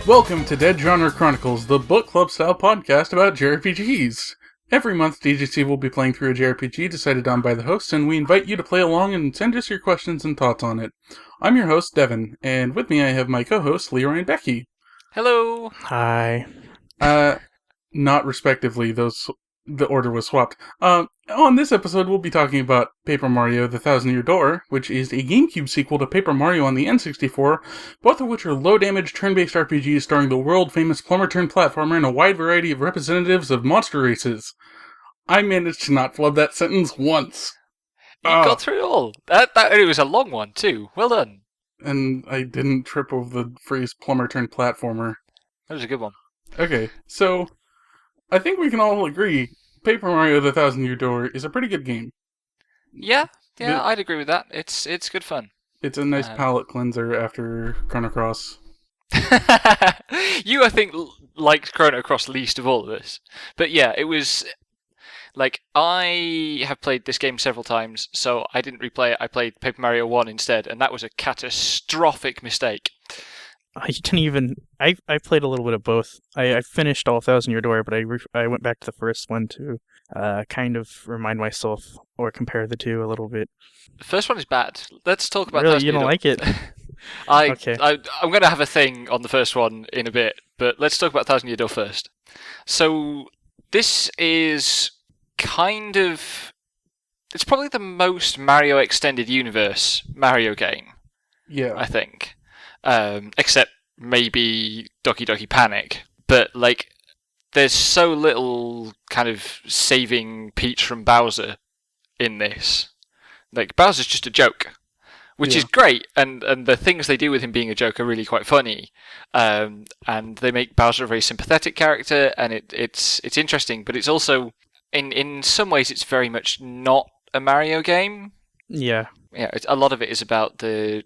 Welcome to Dead Genre Chronicles, the book club style podcast about JRPGs. Every month, DGC will be playing through a JRPG decided on by the host, and we invite you to play along and send us your questions and thoughts on it. I'm your host, Devin, and with me I have my co-hosts, LeeRoy and Becky. Hello! Hi. Not respectively, the order was swapped. On this episode, we'll be talking about Paper Mario: The Thousand-Year Door, which is a GameCube sequel to Paper Mario on the N64, both of which are low-damage turn-based RPGs starring the world-famous plumber-turned-platformer and a wide variety of representatives of monster races. I managed to not flub that sentence once. You got through it all. It was a long one, too. Well done. And I didn't trip over the phrase plumber-turned-platformer. That was a good one. Okay, so I think we can all agree Paper Mario: The Thousand-Year Door is a pretty good game. Yeah, I'd agree with that. It's good fun. It's a nice palate cleanser after Chrono Cross. You, I think, liked Chrono Cross least of all of us. But yeah, it was... Like, I have played this game several times, so I didn't replay it. I played Paper Mario 1 instead, and that was a catastrophic mistake. I didn't even... I played a little bit of both. I finished all Thousand Year Door, but I went back to the first one to kind of remind myself or compare the two a little bit. The first one is bad. Let's talk about Really, you don't like it? Okay. I'm going to have a thing on the first one in a bit, but let's talk about Thousand Year Door first. So, this is kind of... It's probably the most Mario Extended Universe Mario game, Yeah. I think. Except maybe Doki Doki Panic. But, like, there's so little kind of saving Peach from Bowser in this. Like, Bowser's just a joke, which is great, and the things they do with him being a joke are really quite funny. And they make Bowser a very sympathetic character, and it's interesting, but it's also, in some ways, it's very much not a Mario game. Yeah. Yeah, a lot of it is about the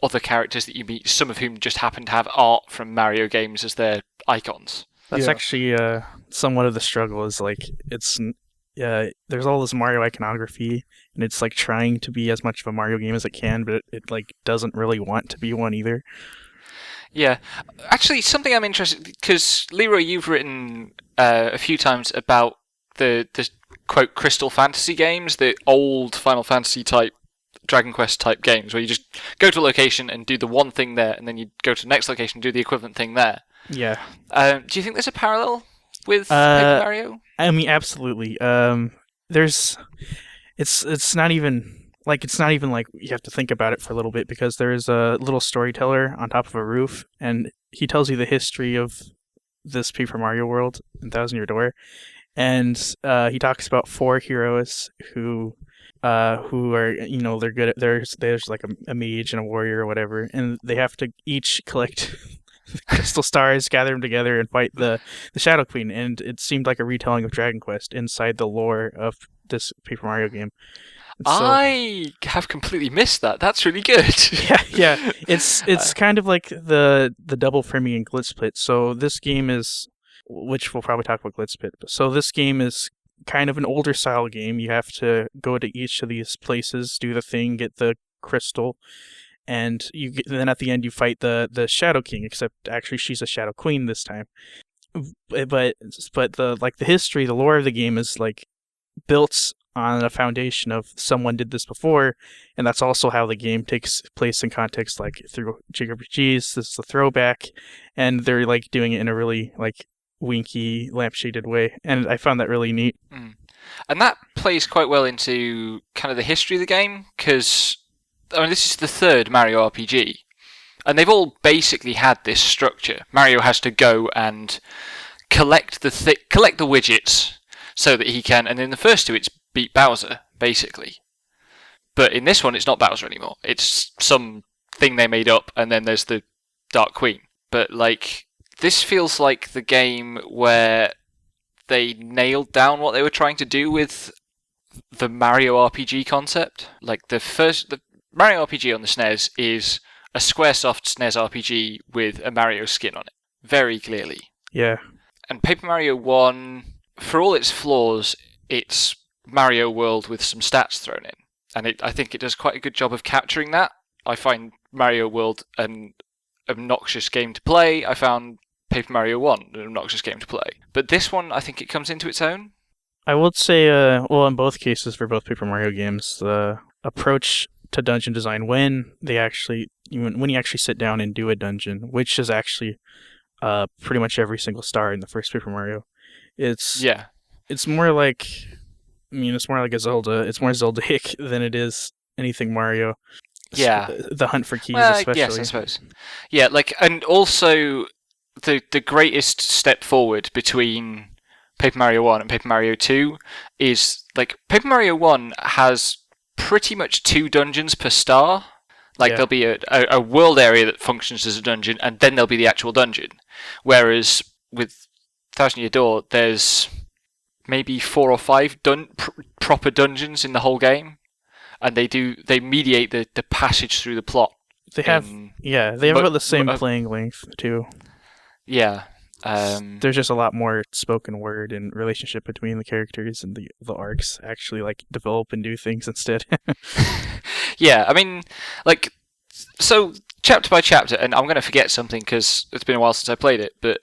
other characters that you meet, some of whom just happen to have art from Mario games as their icons. That's actually somewhat of the struggle, is like, it's... there's all this Mario iconography, and it's like trying to be as much of a Mario game as it can, but it like doesn't really want to be one either. Yeah. Actually, something I'm interested... Because, LeeRoy, you've written a few times about the quote, Crystal Fantasy games, the old Final Fantasy type, Dragon Quest type games, where you just go to a location and do the one thing there, and then you go to the next location and do the equivalent thing there. Yeah. Do you think there's a parallel with Paper Mario? I mean, absolutely. It's not even like you have to think about it for a little bit, because there's a little storyteller on top of a roof, and he tells you the history of this Paper Mario world in Thousand Year Door, and he talks about four heroes who are, they're good at, there's like a mage and a warrior or whatever, and they have to each collect crystal stars, gather them together, and fight the Shadow Queen. And it seemed like a retelling of Dragon Quest inside the lore of this Paper Mario game. I have completely missed that. That's really good. yeah. It's kind of like the double framing in Glitsplit. So this game is, which we'll probably talk about Glitsplit. So this game is kind of an older style game. You have to go to each of these places, do the thing, get the crystal, and then at the end you fight the Shadow King, except actually she's a Shadow Queen this time. But the history, the lore of the game is like built on a foundation of someone did this before, and that's also how the game takes place in context, like through JRPGs. This is a throwback, and they're like doing it in a really like winky, lampshaded way, and I found that really neat. And that plays quite well into kind of the history of the game, because this is the third Mario RPG, and they've all basically had this structure. Mario has to go and collect the widgets so that he can, and in the first two it's beat Bowser, basically. But in this one it's not Bowser anymore. It's some thing they made up, and then there's the Dark Queen. But like, this feels like the game where they nailed down what they were trying to do with the Mario RPG concept. Like, the Mario RPG on the SNES is a Squaresoft SNES RPG with a Mario skin on it, very clearly. Yeah. And Paper Mario 1, for all its flaws, it's Mario World with some stats thrown in. And I think it does quite a good job of capturing that. I find Mario World obnoxious game to play. I found Paper Mario 1 an obnoxious game to play. But this one, I think it comes into its own. I would say, in both cases for both Paper Mario games, the approach to dungeon design when you actually sit down and do a dungeon, which is actually pretty much every single star in the first Paper Mario. It's more like, it's more like a Zelda. It's more Zelda-ic than it is anything Mario. Yeah, the hunt for keys, especially. Yes, I suppose. Yeah, and also the greatest step forward between Paper Mario 1 and Paper Mario 2 is, Paper Mario 1 has pretty much 2 dungeons per star. There'll be a world area that functions as a dungeon, and then there'll be the actual dungeon. Whereas with Thousand Year Door, there's maybe 4 or 5 proper dungeons in the whole game, and they mediate the passage through the plot. They have about the same playing length too. Yeah. There's just a lot more spoken word and relationship between the characters, and the arcs actually develop and do things instead. Yeah, so chapter by chapter, and I'm going to forget something because it's been a while since I played it, but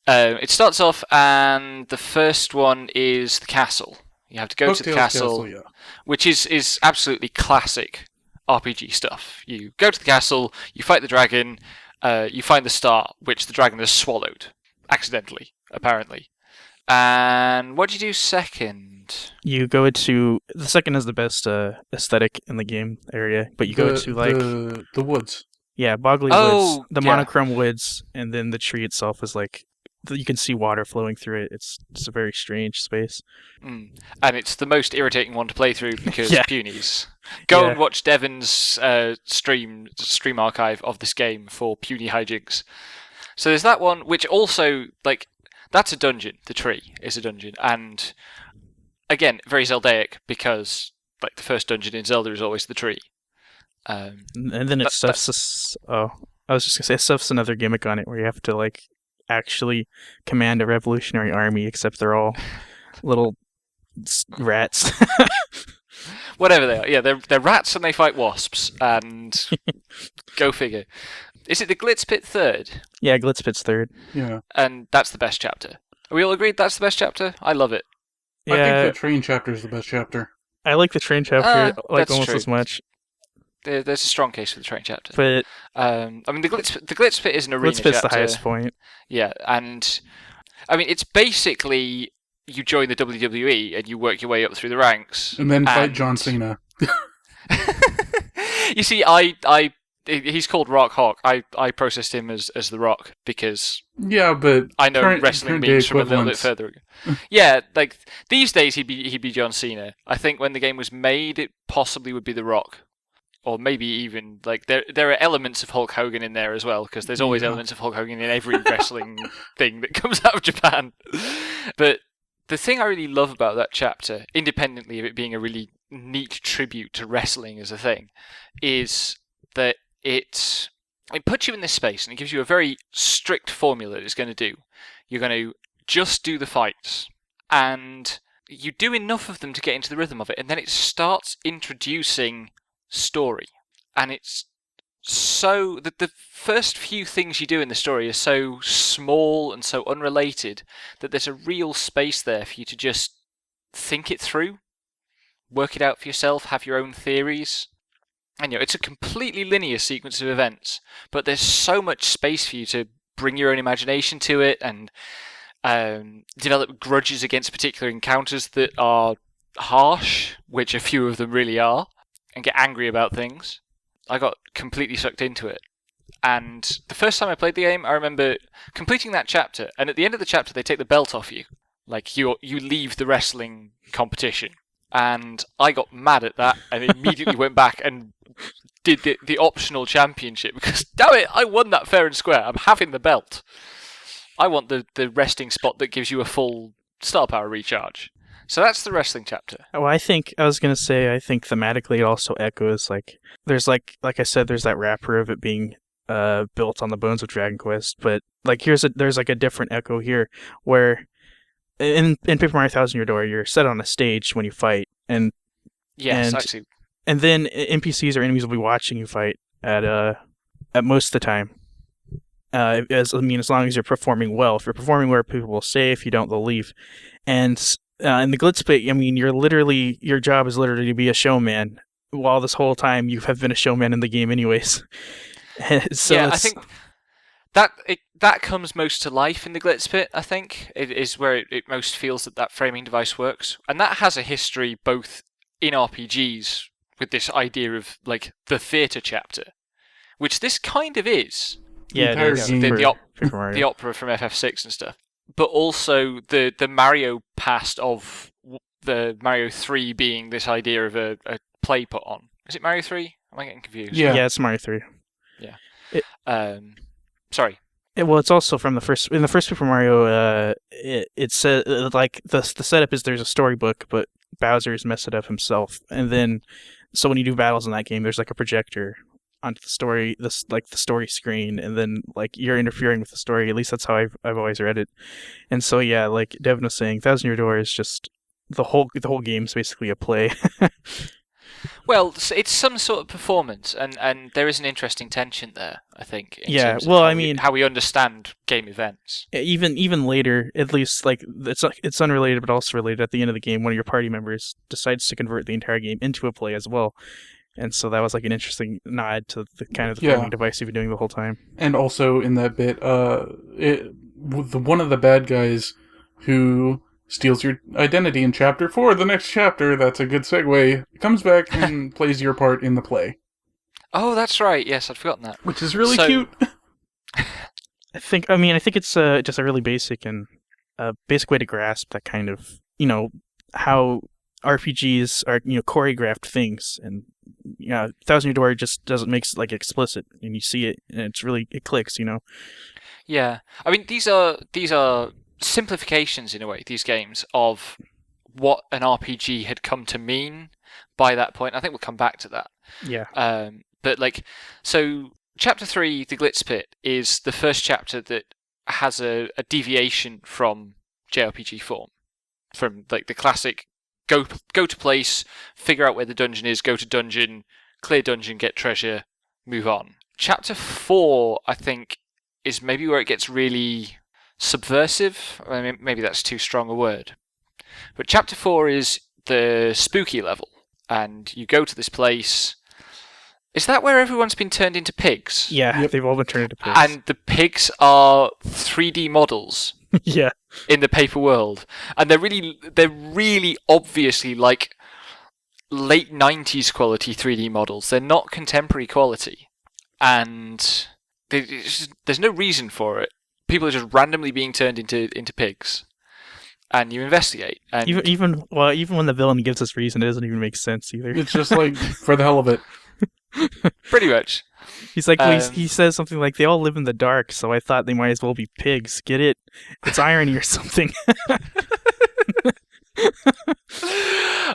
it starts off, and the first one is the castle. You have to go to the castle, which is absolutely classic RPG stuff. You go to the castle, you fight the dragon, you find the star, which the dragon has swallowed. Accidentally, apparently. And what do you do second? You go to... The second is the best aesthetic in the game area, but you go to the woods. Yeah, Boggly Woods. The monochrome woods, and then the tree itself is you can see water flowing through it. It's a very strange space. And it's the most irritating one to play through because of punies. Go and watch Devon's stream archive of this game for puny hijinks. So there's that one, which also, that's a dungeon. The tree is a dungeon. And, again, very Zeldaic, because, the first dungeon in Zelda is always the tree. And then it stuffs... I was just going to say, it stuffs another gimmick on it, where you have to, actually command a revolutionary army, except they're all little rats. Whatever they are. Yeah, they're rats and they fight wasps, and go figure. Is it the Glitz Pit third? Yeah, Glitz Pit's third. Yeah. And that's the best chapter. Are we all agreed that's the best chapter? I love it. Yeah. I think the train chapter is the best chapter. I like the train chapter almost as much. There's a strong case for the train chapter. But the Glitz Pit is an arena chapter. Glitz Pit's the highest point. Yeah, and it's basically you join the WWE and you work your way up through the ranks. And then fight John Cena. You see, he's called Rock Hawk. I processed him as The Rock because but I know wrestling memes from a little bit further ago. Yeah, these days he'd be John Cena. I think when the game was made, it possibly would be The Rock, or maybe even there are elements of Hulk Hogan in there as well, because there's always elements of Hulk Hogan in every wrestling thing that comes out of Japan. But the thing I really love about that chapter, independently of it being a really neat tribute to wrestling as a thing, is that it puts you in this space and it gives you a very strict formula that it's going to do. You're going to just do the fights, and you do enough of them to get into the rhythm of it, and then it starts introducing story. And it's so... The first few things you do in the story are so small and so unrelated that there's a real space there for you to just think it through, work it out for yourself, have your own theories. And it's a completely linear sequence of events, but there's so much space for you to bring your own imagination to it and develop grudges against particular encounters that are harsh, which a few of them really are, and get angry about things. I got completely sucked into it. And the first time I played the game, I remember completing that chapter, and at the end of the chapter they take the belt off you. You leave the wrestling competition. And I got mad at that and immediately went back and did the optional championship because, damn it, I won that fair and square. I'm having the belt. I want the resting spot that gives you a full star power recharge. So that's the wrestling chapter. Oh, I think thematically it also echoes, there's I said, there's that wrapper of it being built on the bones of Dragon Quest, but there's a different echo here where in Paper Mario Thousand Year Door, you're set on a stage when you fight, and actually, and then NPCs or enemies will be watching you fight at most of the time. as long as you're performing well. If you're performing well, people will stay. If you don't, they'll leave. And in the glitch pit, your job is literally to be a showman. While this whole time you have been a showman in the game, anyways. So I think that comes most to life in the glitch pit. I think it is where it most feels that framing device works, and that has a history both in RPGs with this idea of like the theatre chapter, which this kind of is. Yeah, it is. The opera from FF6 and stuff, but also the Mario past of the Mario 3 being this idea of a play put on. Is it Mario 3? Am I getting confused? Yeah, it's Mario 3. Yeah. Sorry. It's also from the first Super Mario. It says like the setup is there's a storybook, but Bowser's messed it up himself, and then so when you do battles in that game, there's like a projector onto the story, the story screen, and then like you're interfering with the story. At least that's how I've always read it. And so yeah, like Devin was saying, Thousand Year Door is just the whole game's basically a play. Well, it's some sort of performance, and there is an interesting tension there, I think. Yeah, how we understand game events. Even later, at least, like it's unrelated but also related. At the end of the game, one of your party members decides to convert the entire game into a play as well, and so that was like an interesting nod to the kind of the framing device you've been doing the whole time. And also in that bit, one of the bad guys who steals your identity in Chapter 4, the next chapter, that's a good segue, comes back and plays your part in the play. Oh, that's right. Yes, I'd forgotten that. Which is really cute. I think it's just a really basic way to grasp that kind of, how RPGs are, choreographed things, and Thousand Year Door just doesn't make it like explicit, and you see it, and it clicks, Yeah, I mean these are simplifications in a way, these games, of what an RPG had come to mean by that point. I think we'll come back to that. Yeah. But so Chapter 3, The Glitz Pit, is the first chapter that has a deviation from JRPG form, from like the classic go to place, figure out where the dungeon is, go to dungeon, clear dungeon, get treasure, move on. Chapter 4, I think, is maybe where it gets really subversive. I mean, maybe that's too strong a word. But Chapter 4 is the spooky level, and you go to this place. Is that where everyone's been turned into pigs? Yeah, yep. They've all been turned into pigs. And the pigs are 3D models. Yeah. In the paper world. And they're really obviously like late 90s quality 3D models. They're not contemporary quality. And there's no reason for it. People are just randomly being turned into pigs, and you investigate. And even when the villain gives us reason, it doesn't even make sense either. It's just like for the hell of it. Pretty much. He's like, he says something like, "They all live in the dark, so I thought they might as well be pigs." Get it? It's irony or something.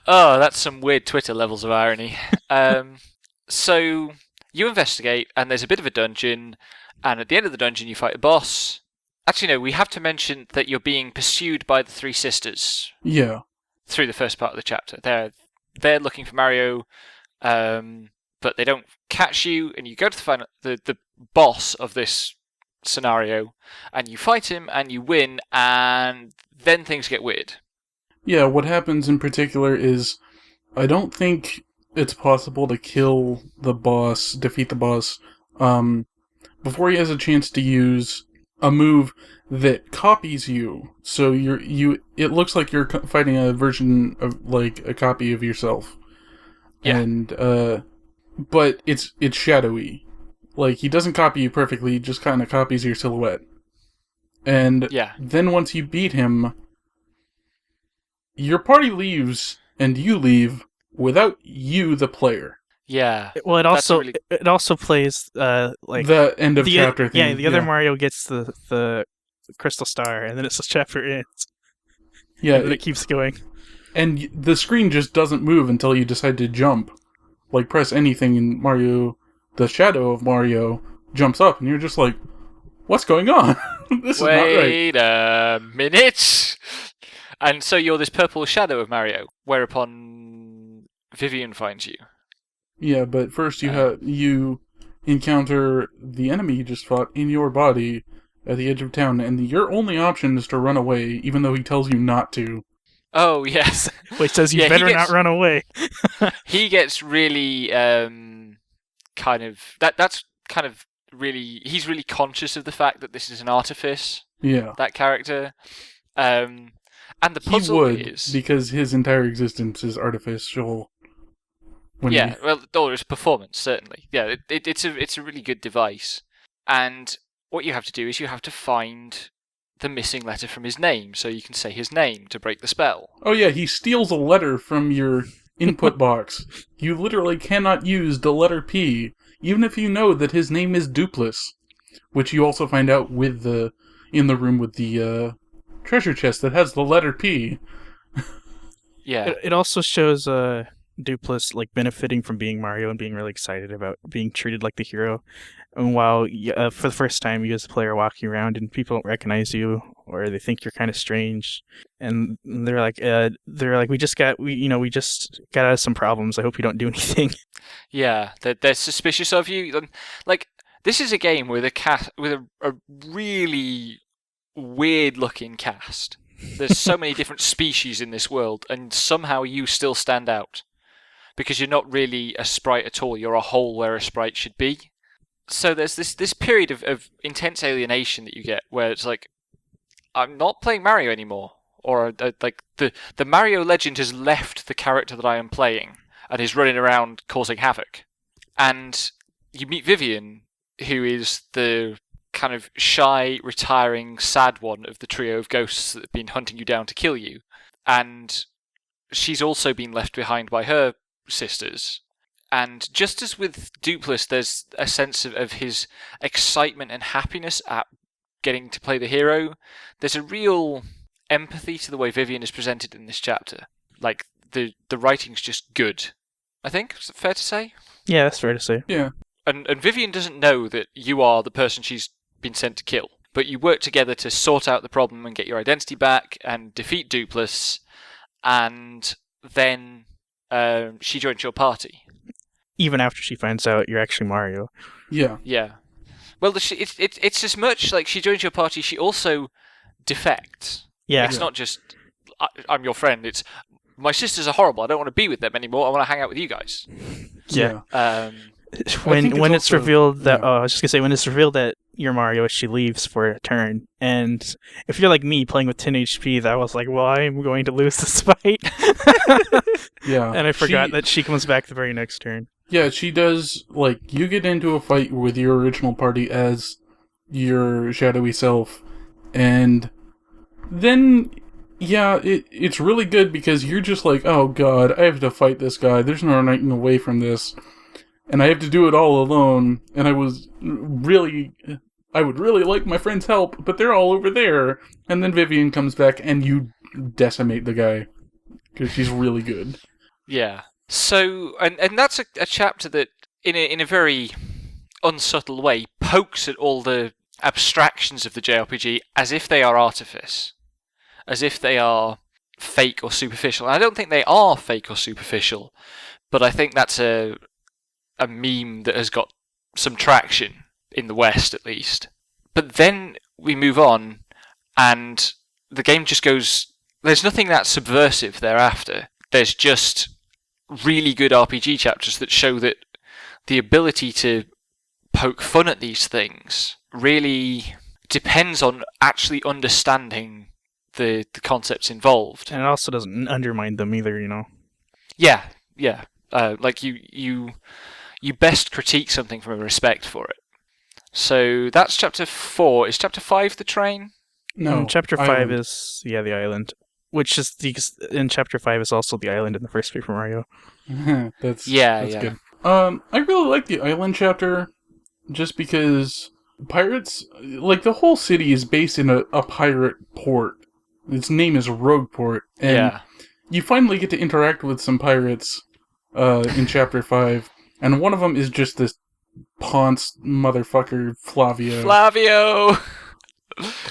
Oh, that's some weird Twitter levels of irony. So you investigate, and there's a bit of a dungeon. And at the end of the dungeon, you fight a boss. Actually, no, we have to mention that you're being pursued by the three sisters. Yeah. Through the first part of the chapter. They're looking for Mario, but they don't catch you, and you go to the boss of this scenario, and you fight him, and you win, and then things get weird. Yeah, what happens in particular is, I don't think it's possible to defeat the boss, before he has a chance to use a move that copies you. So it looks like you're fighting a version of, like, a copy of yourself. Yeah. And, but it's shadowy. Like, he doesn't copy you perfectly, he just kind of copies your silhouette. And then once you beat him, your party leaves, and you leave without you, the player. Yeah. Well, it also plays like the end of chapter thing. Yeah, the other Mario gets the crystal star, and then it's the chapter ends. Yeah, and then it keeps going. And the screen just doesn't move until you decide to jump. Like, press anything in Mario, the shadow of Mario jumps up, and you're just like, what's going on? This is not right. Wait a minute! And so you're this purple shadow of Mario, whereupon Vivian finds you. Yeah, but first you encounter the enemy you just fought in your body at the edge of town, and your only option is to run away, even though he tells you not to. Oh, yes. Well, he says you better not run away. He gets really, kind of... That's kind of really... He's really conscious of the fact that this is an artifice, Yeah. that character. And the puzzle is... because his entire existence is artificial. Or his performance, certainly. Yeah, it's a really good device. And what you have to do is you have to find the missing letter from his name, so you can say his name to break the spell. Oh yeah, he steals a letter from your input box. You literally cannot use the letter P, even if you know that his name is Dupless, which you also find out in the room with the treasure chest that has the letter P. Yeah. It also shows Dupless like benefiting from being Mario and being really excited about being treated like the hero. And while for the first time you as a player walking around and people don't recognize you or they think you're kind of strange, and they're like we just got out of some problems. I hope you don't do anything. Yeah, they're suspicious of you. Like, this is a game with a really weird looking cast. There's so many different species in this world, and somehow you still stand out. Because you're not really a sprite at all, you're a hole where a sprite should be. So there's this period of intense alienation that you get, where it's like, I'm not playing Mario anymore. Or like the Mario legend has left the character that I am playing, and is running around causing havoc. And you meet Vivian, who is the kind of shy, retiring, sad one of the trio of ghosts that have been hunting you down to kill you. And she's also been left behind by her sisters. And just as with Dupless, there's a sense of his excitement and happiness at getting to play the hero, there's a real empathy to the way Vivian is presented in this chapter. Like, the writing's just good, I think. Is it fair to say? Yeah, that's fair to say. Yeah. And Vivian doesn't know that you are the person she's been sent to kill. But you work together to sort out the problem and get your identity back and defeat Dupless, and then she joins your party. Even after she finds out you're actually Mario. Yeah. Yeah. Well, it's as much like she joins your party, she also defects. Yeah. It's not just, I'm your friend, it's, my sisters are horrible, I don't want to be with them anymore, I want to hang out with you guys. Yeah. When it's revealed that I was just gonna say, when it's revealed that you're Mario, she leaves for a turn. And if you're like me playing with 10 HP, that was like, well, I'm going to lose this fight. Yeah. And I forgot that she comes back the very next turn. Yeah, she does, like, you get into a fight with your original party as your shadowy self, and then, yeah, it's really good because you're just like, oh god, I have to fight this guy, there's no running away from this, and I have to do it all alone, and I would really like my friend's help, but they're all over there, and then Vivian comes back and you decimate the guy, because she's really good. Yeah. So, and that's a chapter that, in a very unsubtle way, pokes at all the abstractions of the JRPG as if they are artifice, as if they are fake or superficial. And I don't think they are fake or superficial, but I think that's a meme that has got some traction in the West, at least. But then we move on, and the game just goes... There's nothing that subversive thereafter. There's just really good RPG chapters that show that the ability to poke fun at these things really depends on actually understanding the concepts involved. And it also doesn't undermine them either, you know? Yeah. Like, you best critique something from a respect for it. So that's chapter 4. Is chapter 5 the train? No. Chapter 5 island. is, the island. Which is, in chapter 5 is also the island in the first Paper Mario. That's Yeah. good. I really like the island chapter, just because pirates, like, the whole city is based in a pirate port. Its name is Rogueport, and you finally get to interact with some pirates in chapter 5, and one of them is just this Ponce motherfucker, Flavio. Flavio!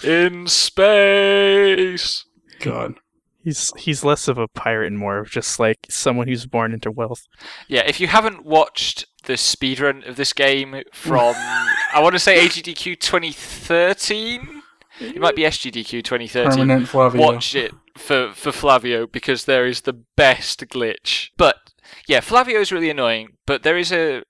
In space! God. He's less of a pirate and more of just like someone who's born into wealth. Yeah, if you haven't watched the speedrun of this game from, I want to say AGDQ 2013? It might be SGDQ 2013. Permanent Flavio. Watch it for Flavio, because there is the best glitch. But, yeah, Flavio is really annoying, but there's a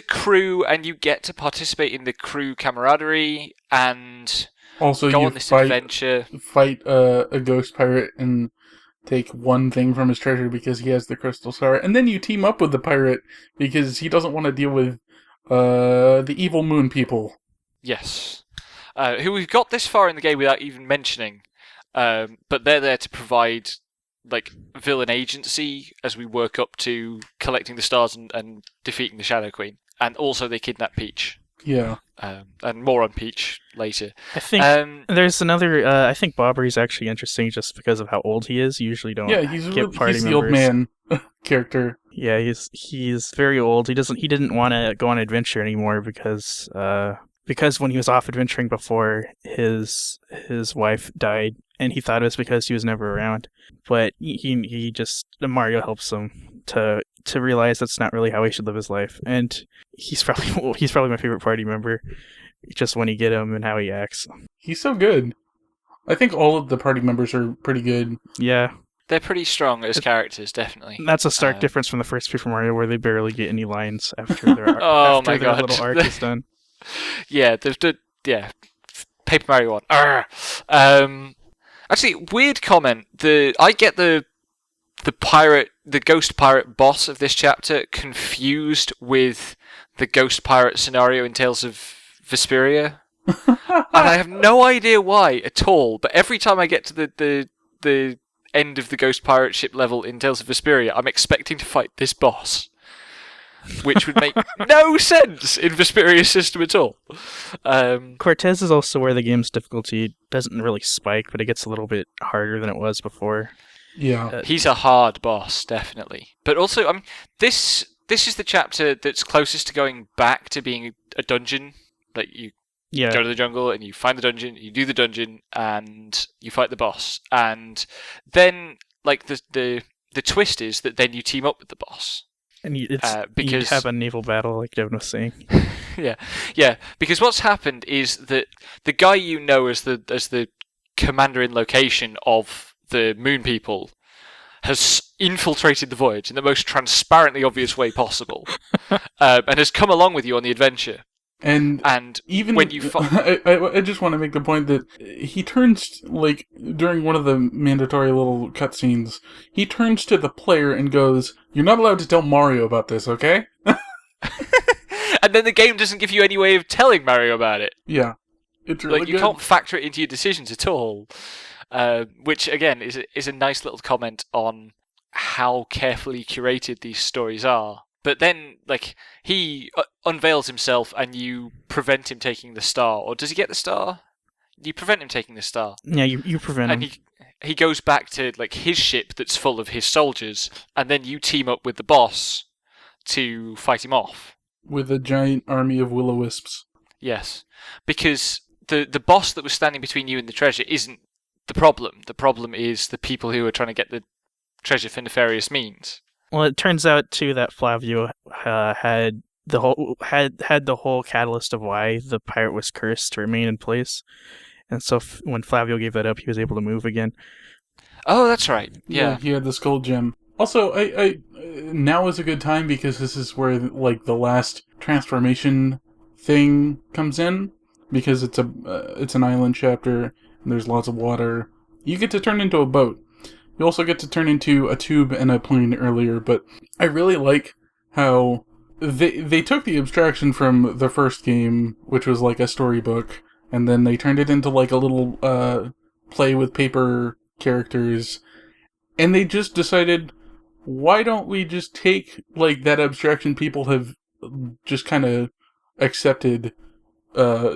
crew, and you get to participate in the crew camaraderie, and also go you on this adventure. Fight a ghost pirate and take one thing from his treasure because he has the crystal star, and then you team up with the pirate because he doesn't want to deal with the evil moon people. Yes. Who we've got this far in the game without even mentioning, but they're there to provide like villain agency as we work up to collecting the stars and defeating the Shadow Queen, and also they kidnap Peach. Yeah. And more on Peach later. I think there's another. I think Bobbery's actually interesting just because of how old he is. You usually don't. Yeah, he's party the old man character. Yeah, he's very old. He didn't want to go on adventure anymore because when he was off adventuring before, his wife died, and he thought it was because he was never around. But Mario helps him to realize that's not really how he should live his life, and he's probably my favorite party member, just when you get him and how he acts. He's so good. I think all of the party members are pretty good. Yeah. They're pretty strong as characters, definitely. That's a stark difference from the first Paper Mario, where they barely get any lines after their their little arc is done. Yeah, Paper Mario 1. Actually, weird comment. I get the ghost pirate boss of this chapter confused with the ghost pirate scenario in Tales of Vesperia. And I have no idea why at all, but every time I get to the end of the ghost pirate ship level in Tales of Vesperia, I'm expecting to fight this boss, which would make no sense in Vesperia's system at all. Cortez is also where the game's difficulty doesn't really spike, but it gets a little bit harder than it was before. Yeah. He's a hard boss, definitely. But also, I mean, this is the chapter that's closest to going back to being a dungeon. Like, you go to the jungle, and you find the dungeon, you do the dungeon, and you fight the boss. And then, like, the twist is that then you team up with the boss. And you have a naval battle, like Devin was saying. yeah. Because what's happened is that the guy you know as the commander in location of the Moon People has infiltrated the voyage in the most transparently obvious way possible, and has come along with you on the adventure. And even when you I just want to make the point that he turns, like, during one of the mandatory little cutscenes, he turns to the player and goes, "You're not allowed to tell Mario about this, okay?" And then the game doesn't give you any way of telling Mario about it. Yeah. It's really like, you can't factor it into your decisions at all. Which, again, is a nice little comment on how carefully curated these stories are. But then, like, he unveils himself and you prevent him taking the star. Or does he get the star? You prevent him taking the star. Yeah, you prevent him. And he goes back to, like, his ship that's full of his soldiers, and then you team up with the boss to fight him off. With a giant army of will-o-wisps. Yes. Because the boss that was standing between you and the treasure isn't the problem. The problem is the people who are trying to get the treasure for nefarious means. Well, it turns out too that Flavio had the whole catalyst of why the pirate was cursed to remain in place, and so when Flavio gave that up, he was able to move again. Oh, that's right. Yeah, he had the skull gem. Also, I now is a good time because this is where, like, the last transformation thing comes in, because it's an island chapter and there's lots of water. You get to turn into a boat. You also get to turn into a tube and a plane earlier, but I really like how they took the abstraction from the first game, which was like a storybook, and then they turned it into like a little play with paper characters, and they just decided, why don't we just take, like, that abstraction people have just kind of accepted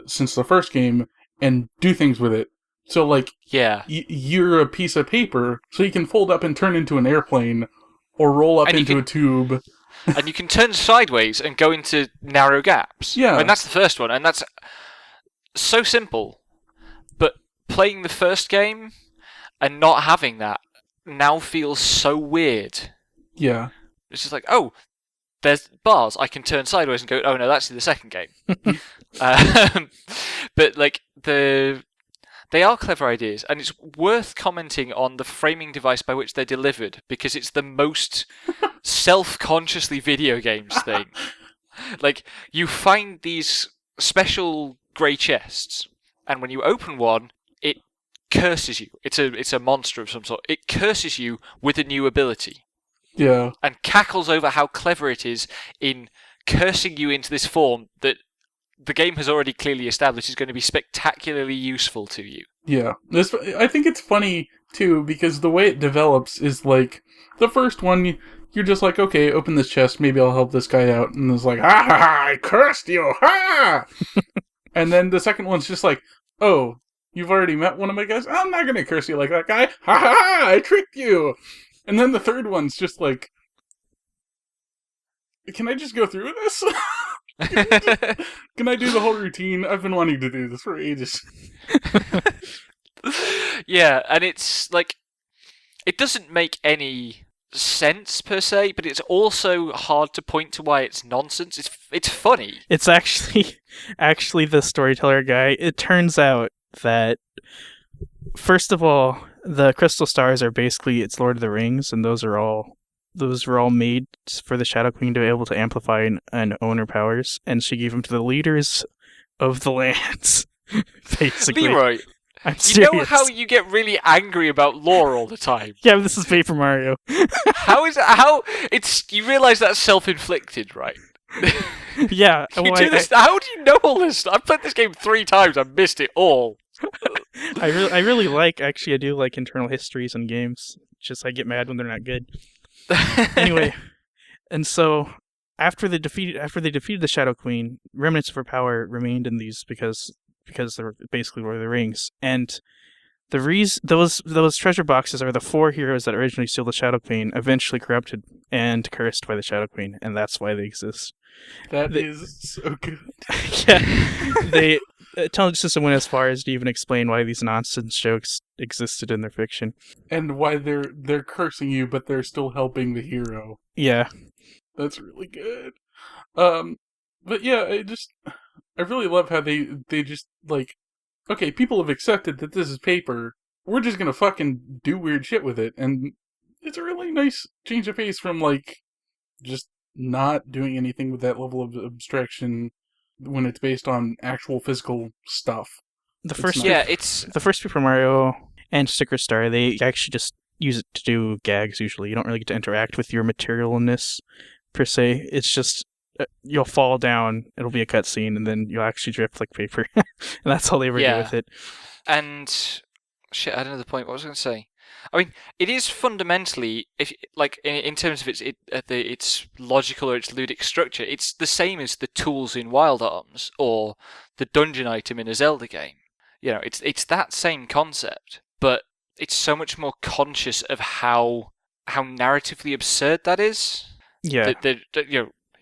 since the first game and do things with it. So, like, yeah, you're a piece of paper, so you can fold up and turn into an airplane, or roll up into a tube. And you can turn sideways and go into narrow gaps. Yeah. And that's the first one, and that's so simple. But playing the first game and not having that now feels so weird. Yeah. It's just like, oh, there's bars. I can turn sideways and go, oh no, that's in the second game. But like they are clever ideas, and it's worth commenting on the framing device by which they're delivered, because it's the most self-consciously video games thing. Like, you find these special grey chests, and when you open one, it curses you. It's a monster of some sort. It curses you with a new ability. Yeah. And cackles over how clever it is in cursing you into this form that the game has already clearly established is going to be spectacularly useful to you. Yeah. I think it's funny, too, because the way it develops is like, the first one, you're just like, okay, open this chest, maybe I'll help this guy out. And it's like, ha ha ha, I cursed you, ha! And then the second one's just like, oh, you've already met one of my guys? I'm not going to curse you like that guy. Ha ha ha, I tricked you! And then the third one's just like, can I just go through with this? Can I do the whole routine? I've been wanting to do this for ages. Yeah, and it's like, it doesn't make any sense per se, but it's also hard to point to why it's nonsense. It's funny. It's actually the storyteller guy. It turns out that, first of all, the crystal stars are basically it's Lord of the Rings, and those were all made for the Shadow Queen to be able to amplify and own her powers, and she gave them to the leaders of the lands. Basically, LeeRoy, I'm you serious. know how you get really angry about lore all the time? Yeah, but this is Paper Mario. How you realise that's self-inflicted, right? Yeah. How do you know all this? I've played this game 3 times. I've missed it all. I do like internal histories in games. It's just I get mad when they're not good. Anyway, and so after they defeated the Shadow Queen, remnants of her power remained in these because they're basically Lord of the Rings. And those treasure boxes are the 4 heroes that originally stole the Shadow Queen, eventually corrupted and cursed by the Shadow Queen, and that's why they exist. That is so good. Yeah, Intelligence System went as far as to even explain why these nonsense jokes existed in their fiction. And why they're cursing you, but they're still helping the hero. Yeah. That's really good. But yeah, I really love how they just, like, okay, people have accepted that this is paper, we're just gonna fucking do weird shit with it, and it's a really nice change of pace from, like, just not doing anything with that level of abstraction when it's based on actual physical stuff. The first Paper Mario and Sticker Star, they actually just use it to do gags usually. You don't really get to interact with your material in this, per se. It's just, you'll fall down, it'll be a cutscene, and then you'll actually drift like paper. And that's all they ever do with it. And, shit, I had another point. What was I going to say? I mean, it is fundamentally, in terms of its logical or its ludic structure, it's the same as the tools in Wild Arms or the dungeon item in a Zelda game. You know, it's that same concept, but it's so much more conscious of how narratively absurd that is. Yeah. That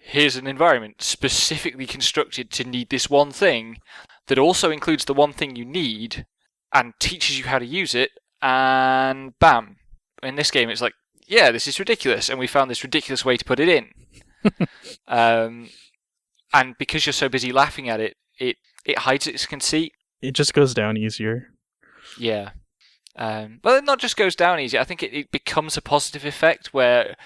here's an environment specifically constructed to need this one thing that also includes the one thing you need and teaches you how to use it. And bam, in this game it's like, yeah, this is ridiculous, and we found this ridiculous way to put it in. And because you're so busy laughing at it, it hides its conceit. It just goes down easier. Yeah. But it not just goes down easier, I think it becomes a positive effect where,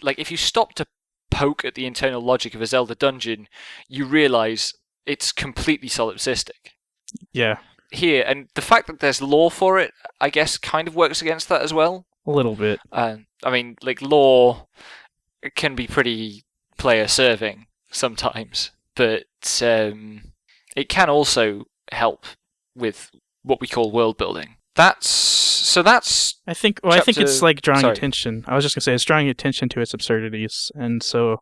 like, if you stop to poke at the internal logic of a Zelda dungeon, you realise it's completely solipsistic. Yeah. Here, and the fact that there's lore for it, I guess, kind of works against that as well. A little bit. I mean, like, lore can be pretty player-serving sometimes, but it can also help with what we call world building. That's. I think it's like drawing attention. I was just gonna say it's drawing attention to its absurdities, and so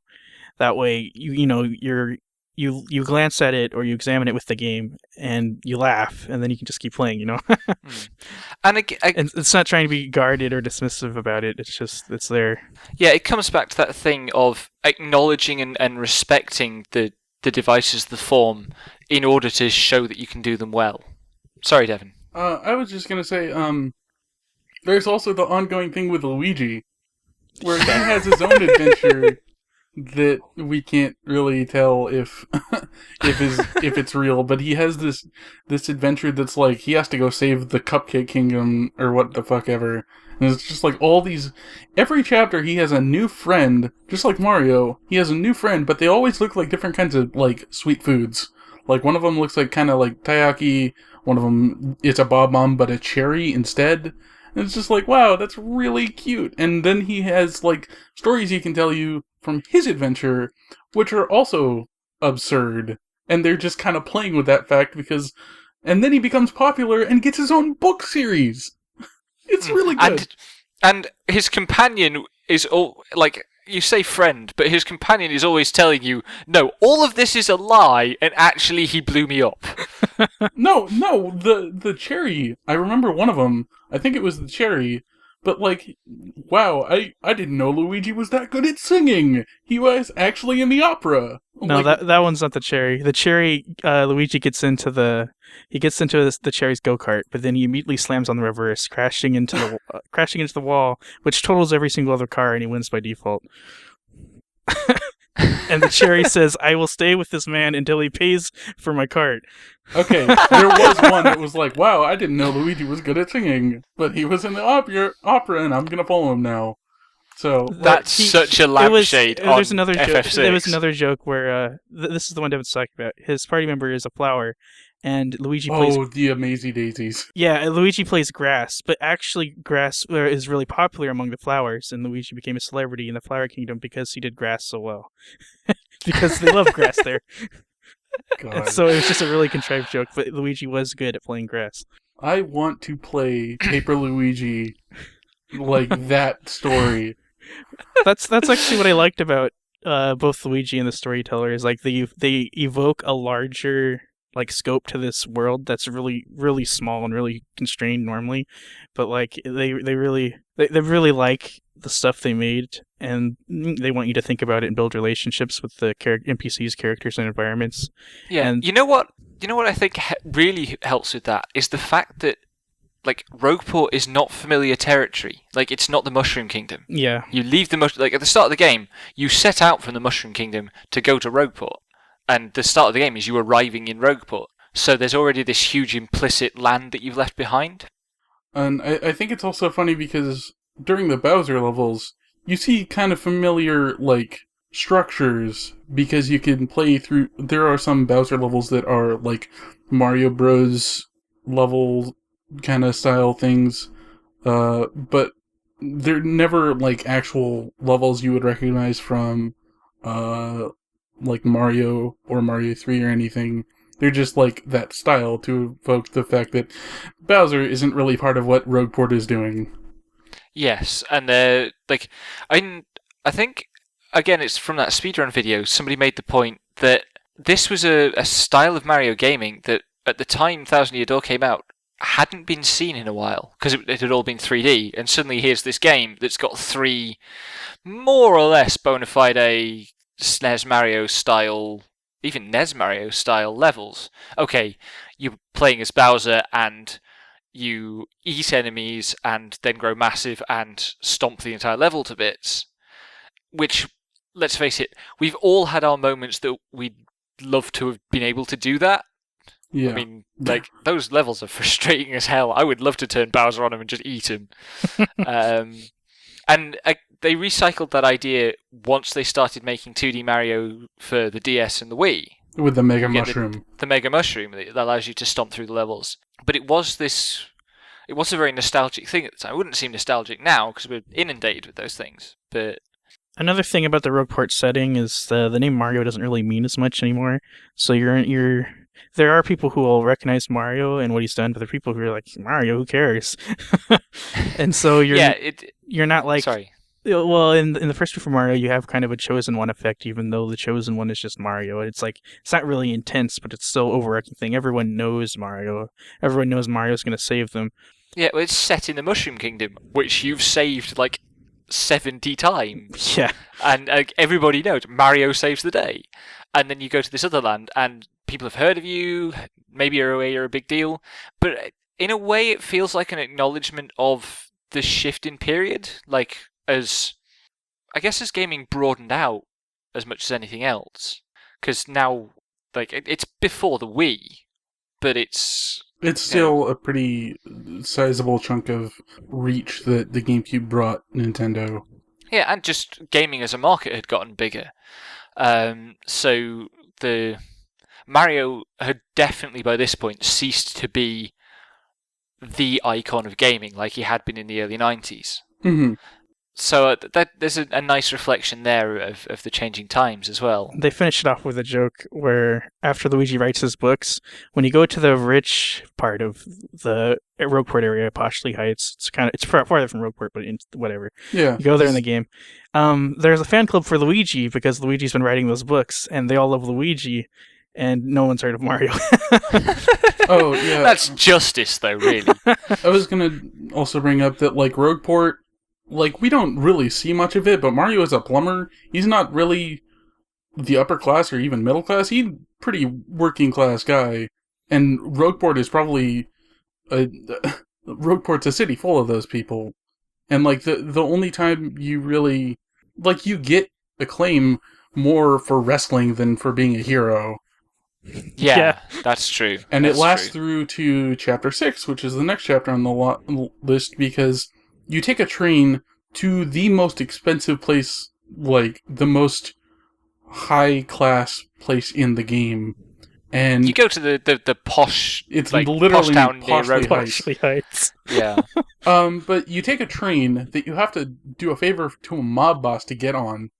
that way you glance at it or you examine it with the game and you laugh, and then you can just keep playing, And and it's not trying to be guarded or dismissive about it. It's just, it's there. Yeah, it comes back to that thing of acknowledging and respecting the devices, the form, in order to show that you can do them well. Sorry, Devin. I was just gonna say, There's also the ongoing thing with Luigi, where he has his own adventure that we can't really tell if if it's real, but he has this adventure that's like he has to go save the Cupcake Kingdom or what the fuck ever. And it's just like all these every chapter he has a new friend, just like Mario. He has a new friend, but they always look like different kinds of like sweet foods. Like one of them looks like kind of like taiyaki, one of them is a bob-omb but a cherry instead. And it's just like, wow, that's really cute. And then he has like stories he can tell you from his adventure, which are also absurd. And they're just kind of playing with that fact because... And then he becomes popular and gets his own book series. It's really good. And his companion is, all like, you say friend, but his companion is always telling you, no, all of this is a lie, and actually he blew me up. No, the cherry. I remember one of them. I think it was the cherry. But, like, wow, I didn't know Luigi was that good at singing. He was actually in the opera. No, like, that one's not the cherry. The cherry, Luigi gets into the cherry's go-kart, but then he immediately slams on the reverse, crashing into the wall, which totals every single other car, and he wins by default. And the cherry says, "I will stay with this man until he pays for my cart." Okay, there was one that was like, wow, I didn't know Luigi was good at singing, but he was in the opera, and I'm gonna follow him now. So that's such a lampshade on there's another FF6. There was another joke where this is the one Devin's talking about. His party member is a flower, and Luigi plays... Oh, the Amazy Daisies. Yeah, Luigi plays grass, but actually grass is really popular among the flowers, and Luigi became a celebrity in the Flower Kingdom because he did grass so well. Because they love grass there. God. So it was just a really contrived joke, but Luigi was good at playing grass. I want to play Paper Luigi like that story. That's actually what I liked about both Luigi and the Storyteller is like they evoke a larger like scope to this world that's really really small and really constrained normally, but like they really like the stuff they made, and they want you to think about it and build relationships with the NPCs, characters, and environments. Yeah, and you know what I think really helps with that is the fact that like Rogueport is not familiar territory. Like it's not the Mushroom Kingdom. Yeah, you leave the like at the start of the game, you set out from the Mushroom Kingdom to go to Rogueport, and the start of the game is you arriving in Rogueport. So there's already this huge implicit land that you've left behind. And I think it's also funny because during the Bowser levels, you see kind of familiar, like, structures, because you can play through... There are some Bowser levels that are, like, Mario Bros. Level kind of style things, but they're never, like, actual levels you would recognize from, like, Mario or Mario 3 or anything. They're just, like, that style to evoke the fact that Bowser isn't really part of what Rogueport is doing. Yes, and like, I think, again, it's from that speedrun video, somebody made the point that this was a style of Mario gaming that, at the time Thousand Year Door came out, hadn't been seen in a while, because it had all been 3D, and suddenly here's this game that's got three, more or less, bona fide SNES Mario style, even NES Mario style levels. Okay, you're playing as Bowser, and you eat enemies and then grow massive and stomp the entire level to bits. Which, let's face it, we've all had our moments that we'd love to have been able to do that. Yeah. I mean, like, those levels are frustrating as hell. I would love to turn Bowser on him and just eat him. And they recycled that idea once they started making 2D Mario for the DS and the Wii. With the Mega Mushroom. The Mega Mushroom that allows you to stomp through the levels. But it was a very nostalgic thing at the time. It wouldn't seem nostalgic now because we're inundated with those things. But another thing about the Rogueport setting is the name Mario doesn't really mean as much anymore. So there are people who will recognize Mario and what he's done, but there are people who are like, Mario, who cares? And so you're not like... Sorry. Well, in the first Super Mario, you have kind of a Chosen One effect, even though the Chosen One is just Mario. It's like, it's not really intense, but it's still overarching thing. Everyone knows Mario. Everyone knows Mario's going to save them. Yeah, well, it's set in the Mushroom Kingdom, which you've saved like 70 times. Yeah. And everybody knows Mario saves the day. And then you go to this other land, and people have heard of you. Maybe you're a big deal. But in a way, it feels like an acknowledgement of the shift in period, like as gaming broadened out as much as anything else, because now like it's before the Wii, but it's still a pretty sizable chunk of reach that the GameCube brought Nintendo. Yeah, and just gaming as a market had gotten bigger. So the Mario had definitely by this point ceased to be the icon of gaming like he had been in the early 90s. Mm-hmm. So there's a nice reflection there of the changing times as well. They finish it off with a joke where after Luigi writes his books, when you go to the rich part of the Rogueport area, Poshley Heights, it's farther from Rogueport, but whatever. Yeah. You go there in the game. There's a fan club for Luigi because Luigi's been writing those books, and they all love Luigi, and no one's heard of Mario. Oh, yeah. That's justice, though, really. I was going to also bring up that, like, Rogueport, like, we don't really see much of it, but Mario is a plumber. He's not really the upper class or even middle class. He's a pretty working class guy. And Rogueport is probably... Rogueport's a city full of those people. And, like, the only time you really... Like, you get acclaim more for wrestling than for being a hero. Yeah, that's true. And that's it lasts true. through to Chapter 6, which is the next chapter on the list, because you take a train to the most expensive place, like, the most high-class place in the game. And you go to the posh, it's like, literally posh town near Poshley Heights. Yeah. But you take a train that you have to do a favor to a mob boss to get on.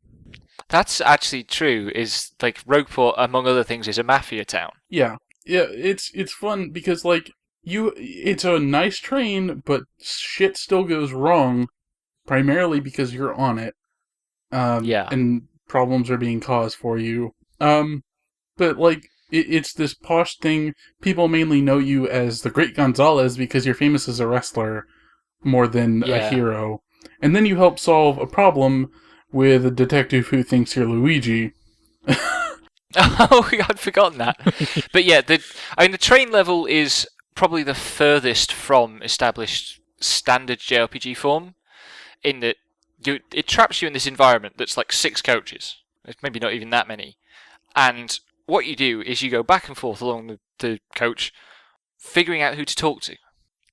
That's actually true, is, like, Rogueport, among other things, is a mafia town. Yeah. Yeah, it's fun because, like, it's a nice train, but shit still goes wrong, primarily because you're on it. Yeah. And problems are being caused for you. But, like, it's this posh thing. People mainly know you as the Great Gonzalez because you're famous as a wrestler more than a hero. And then you help solve a problem with a detective who thinks you're Luigi. Oh, I'd forgotten that. But yeah, the train level is probably the furthest from established standard JRPG form, in that it traps you in this environment that's like 6 coaches. It's maybe not even that many. And what you do is you go back and forth along the coach, figuring out who to talk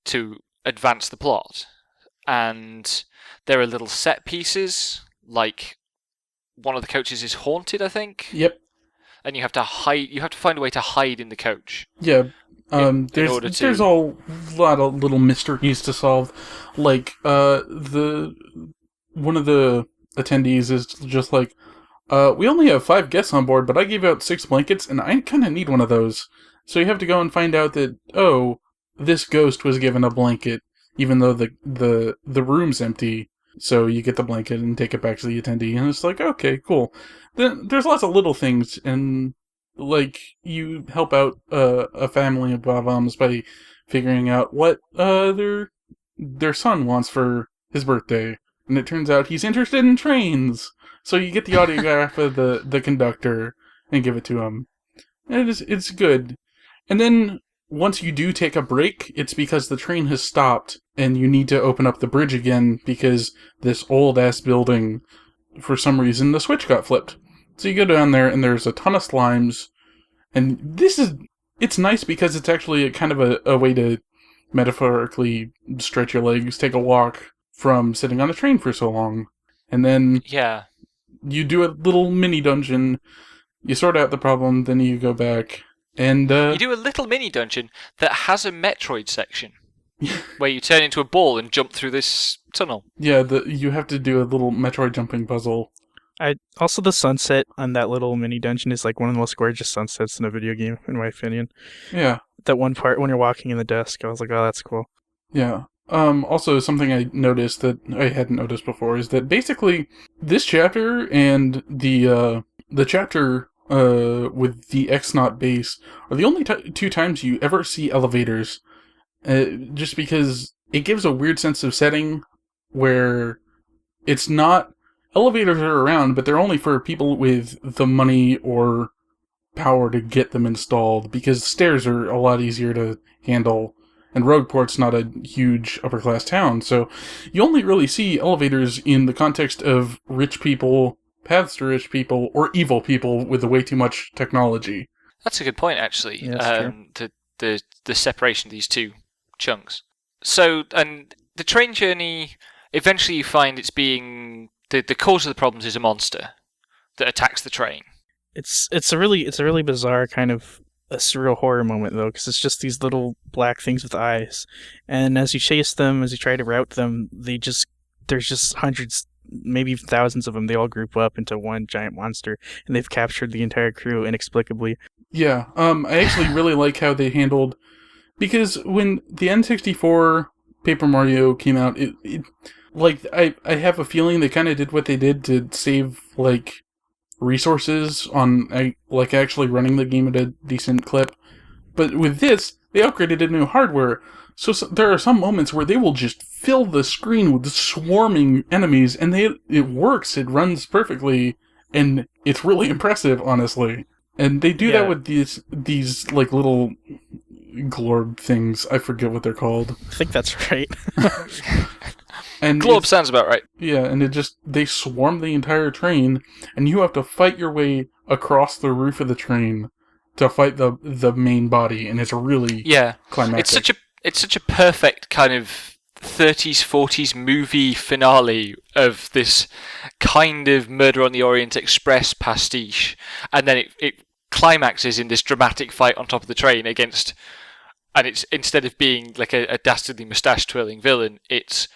to advance the plot. And there are little set pieces, like one of the coaches is haunted, I think. Yep. And you have to hide. You have to find a way to hide in the coach. Yeah. There's a lot of little mysteries to solve. Like, one of the attendees is just like, we only have 5 guests on board, but I gave out 6 blankets, and I kind of need one of those. So you have to go and find out that, this ghost was given a blanket, even though the room's empty. So you get the blanket and take it back to the attendee, and it's like, okay, cool. Then there's lots of little things, and like you help out a family of Bob-ombs by figuring out what their son wants for his birthday, and it turns out he's interested in trains. So you get the autograph of the conductor and give it to him. And it's good. And then once you do take a break, it's because the train has stopped and you need to open up the bridge again because this old-ass building, for some reason, the switch got flipped. So you go down there and there's a ton of slimes. And it's nice because it's actually kind of a way to metaphorically stretch your legs, take a walk from sitting on a train for so long. And then you do a little mini dungeon, you sort out the problem, then you go back. And you do a little mini dungeon that has a Metroid section where you turn into a ball and jump through this tunnel. Yeah, you have to do a little Metroid jumping puzzle. Also, the sunset on that little mini dungeon is like one of the most gorgeous sunsets in a video game, in my opinion. Yeah. That one part when you're walking in the dusk, I was like, oh, that's cool. Yeah. Also, something I noticed that I hadn't noticed before is that basically this chapter and the chapter with the X-Naut base are the only 2 times you ever see elevators. Just because it gives a weird sense of setting where it's not... Elevators are around, but they're only for people with the money or power to get them installed, because stairs are a lot easier to handle. and Rogueport's not a huge upper-class town, so you only really see elevators in the context of rich people, paths to rich people, or evil people with way too much technology. That's a good point, actually. Yeah, that's true. The separation of these two chunks. So, and the train journey, eventually you find it's being the cause of the problems is a monster that attacks the train. It's a really bizarre kind of a surreal horror moment though, because it's just these little black things with eyes, and as you chase them, as you try to route them, there's just hundreds, maybe even thousands of them. They all group up into one giant monster, and they've captured the entire crew inexplicably. Yeah, I actually really like how they handled, because when the N64 Paper Mario came out, I have a feeling they kind of did what they did to save, resources on, actually running the game at a decent clip. But with this, they upgraded to new hardware, so there are some moments where they will just fill the screen with swarming enemies, and it works, it runs perfectly, and it's really impressive, honestly. And they do that with these little glorb things. I forget what they're called. I think that's right. And Glorb sounds about right. Yeah, and they swarm the entire train, and you have to fight your way across the roof of the train to fight the main body, and it's really climactic. It's such a perfect kind of 30s, 40s movie finale of this kind of Murder on the Orient Express pastiche, and then it climaxes in this dramatic fight on top of the train against, and it's instead of being like a dastardly moustache twirling villain, it's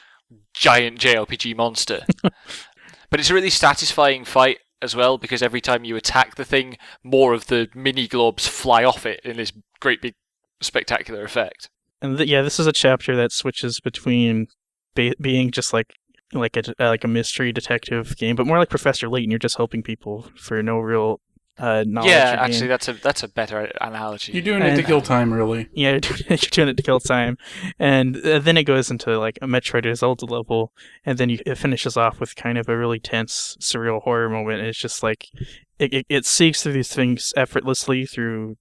giant JRPG monster. But it's a really satisfying fight as well, because every time you attack the thing, more of the mini globs fly off it in this great big spectacular effect. And this is a chapter that switches between being just like a mystery detective game, but more like Professor Layton. You're just helping people for no real knowledge. Yeah, actually, that's a better analogy. You're doing it to kill time, really. Yeah, you're doing it to kill time, and then it goes into like a Metroid Zelda level, and then it finishes off with kind of a really tense, surreal horror moment. And it's just like it seeks through these things effortlessly through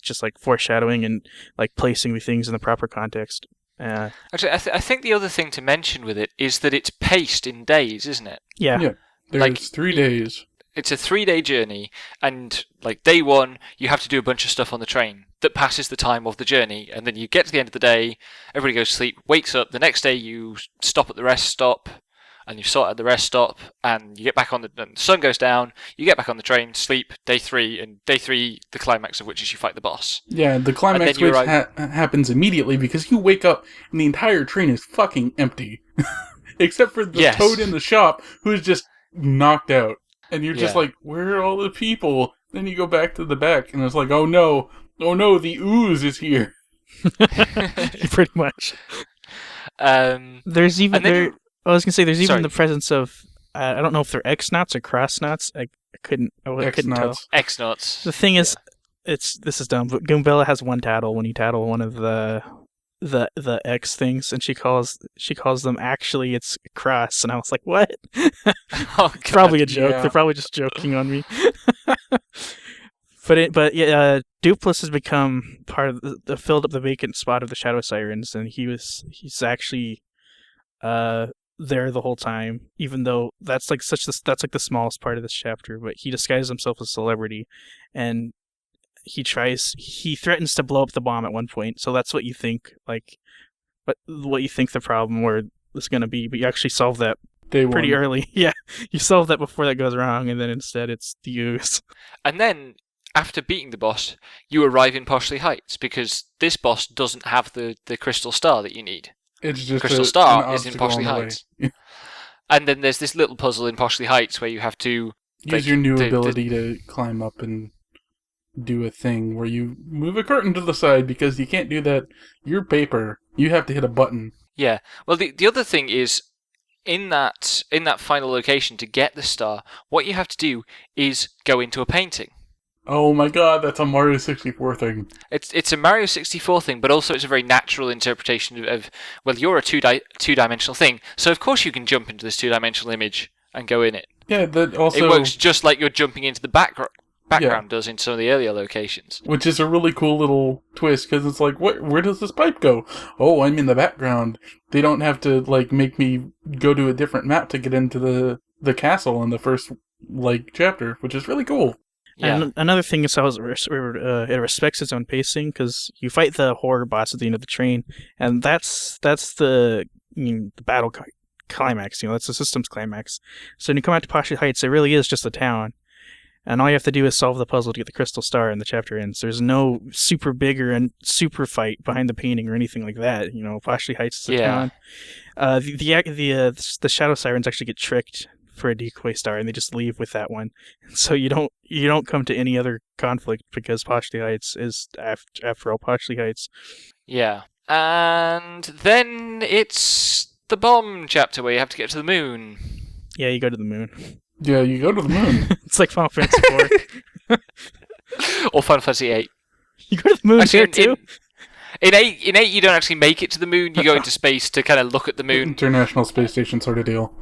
just like foreshadowing and like placing the things in the proper context. Actually, I think the other thing to mention with it is that it's paced in days, isn't it? Yeah. There's 3 days. It's a 3-day journey, and like day one, you have to do a bunch of stuff on the train that passes the time of the journey, and then you get to the end of the day, everybody goes to sleep, wakes up, the next day you stop at the rest stop, and you sort out the rest stop, and you get back on the sun goes down, you get back on the train, sleep, day 3, and day 3, the climax of which is you fight the boss. Yeah, the climax which happens immediately because you wake up and the entire train is fucking empty. Except for the toad in the shop who's just knocked out. And you're just like, where are all the people? Then you go back to the back, and it's like, oh no, the ooze is here. Pretty much. There's even I was gonna say there's even the presence of I don't know if they're X-Nauts or Cross-Nauts. I couldn't tell. X-Nauts. The thing is, this is dumb, but Goombella has one tattle when you tattle one of the X things, and she calls them, actually it's Cross, and I was like, what? It's probably a joke. Yeah. They're probably just joking on me. But Dupless has become part of filled up the vacant spot of the Shadow Sirens, and he's actually there the whole time, even though that's like the smallest part of this chapter. But he disguises himself as a celebrity, and he threatens to blow up the bomb at one point. So that's what you think the problem is going to be, but you actually solve that pretty early. Yeah, you solve that before that goes wrong, and then instead it's the use. And then after beating the boss, you arrive in Poshley Heights, because this boss doesn't have the crystal star that you need. It's just crystal star is in Poshley Heights. And then there's this little puzzle in Poshley Heights where you have to use your new ability to climb up and do a thing where you move a curtain to the side, because you can't do that. You're paper. You have to hit a button. Yeah. Well, the other thing is, in that final location, to get the star, what you have to do is go into a painting. Oh my god, that's a Mario 64 thing. It's a Mario 64 thing, but also it's a very natural interpretation of well, you're a two-dimensional thing, so of course you can jump into this two-dimensional image and go in it. Yeah, that also... It works just like you're jumping into the background background does in some of the earlier locations. Which is a really cool little twist, because it's like, where does this pipe go? Oh, I'm in the background. They don't have to, like, make me go to a different map to get into the castle in the first, like, chapter, which is really cool. Yeah. And another thing is how it respects its own pacing, because you fight the horror boss at the end of the train, and that's the battle climax. That's the system's climax. So when you come out to Pasha Heights, it really is just a town, and all you have to do is solve the puzzle to get the crystal star, and the chapter ends. There's no super bigger and super fight behind the painting or anything like that. Pasha Heights is a town. The Shadow Sirens actually get tricked for a decoy star, and they just leave with that one. So you don't come to any other conflict, because Pasha Heights is after all Pasha Heights. Yeah, and then it's the bomb chapter where you have to get to the moon. Yeah, you go to the moon. Yeah, you go to the moon. It's like Final Fantasy IV. Or Final Fantasy VIII. You go to the moon actually, here too? In 8, you don't actually make it to the moon. You go into space to kind of look at the moon. International Space Station sort of deal.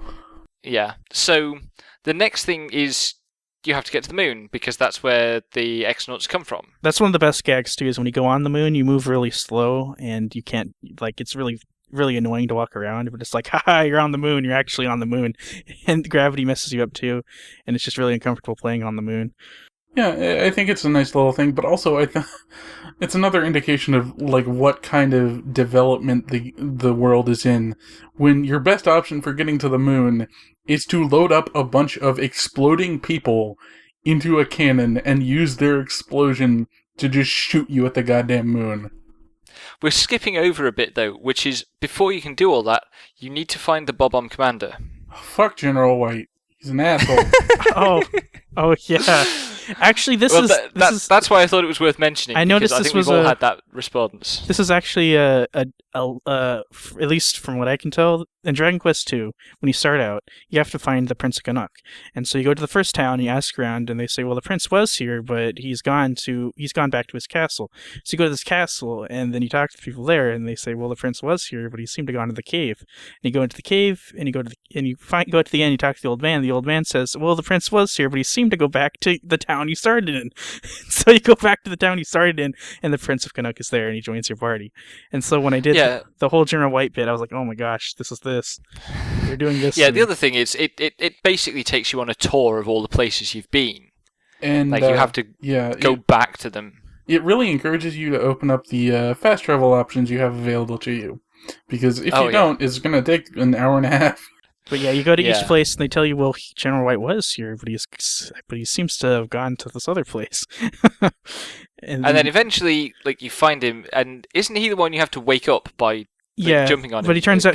Yeah. So the next thing is you have to get to the moon, because that's where the Xenauts come from. That's one of the best gags too, is when you go on the moon, you move really slow, and you can't, it's really, really annoying to walk around, but it's like, haha, you're on the moon, you're actually on the moon. And gravity messes you up too, and it's just really uncomfortable playing on the moon. Yeah, I think it's a nice little thing, but also it's another indication of like what kind of development the world is in, when your best option for getting to the moon is to load up a bunch of exploding people into a cannon and use their explosion to just shoot you at the goddamn moon. We're skipping over a bit though, which is, before you can do all that, you need to find the Bob-omb commander. Fuck General White. He's an asshole. Oh yeah. Actually, that's why I thought it was worth mentioning. I noticed I this think was we've all had that response. This is actually at least from what I can tell, in Dragon Quest II, when you start out, you have to find the Prince of Canuck, and so you go to the first town, you ask around, and they say, well, the prince was here, but he's gone back to his castle. So you go to this castle, and then you talk to the people there, and they say, well, the prince was here, but he seemed to have gone to the cave. And you go into the cave, and go to the end, you talk to the old man. The old man says, well, the prince was here, but he seemed to go back to the town you started in. So you go back to the town you started in, and the Prince of Canuck is there, and he joins your party. And so when I did the whole General White bit, I was like, oh my gosh, this is this. They're doing this. Yeah, the other thing is, it basically takes you on a tour of all the places you've been. And you have to go back to them. It really encourages you to open up the fast travel options you have available to you. Because if you don't, it's going to take an hour and a half. But yeah, you go to each place, and they tell you, well, General White was here, but he seems to have gone to this other place. and then eventually, you find him, and isn't he the one you have to wake up by jumping on him? But it turns out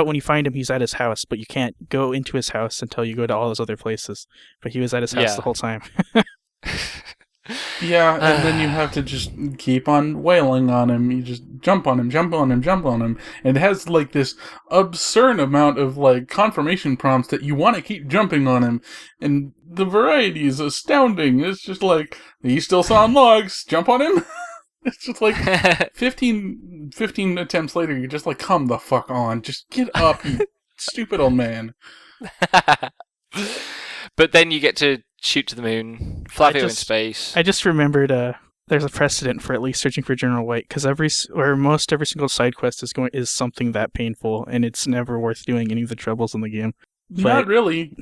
when you find him, he's at his house, but you can't go into his house until you go to all those other places. But he was at his house the whole time. Yeah, and then you have to just keep on wailing on him. You just jump on him. And it has, this absurd amount of, confirmation prompts that you want to keep jumping on him. And the variety is astounding. It's just he's still sawing logs. Jump on him. It's just 15 attempts later, you're just come the fuck on. Just get up, you stupid old man. But then you get to shoot to the moon, fly in space. I just remembered there's a precedent for at least searching for General White, because every single side quest is something that painful, and it's never worth doing any of the troubles in the game. Not really.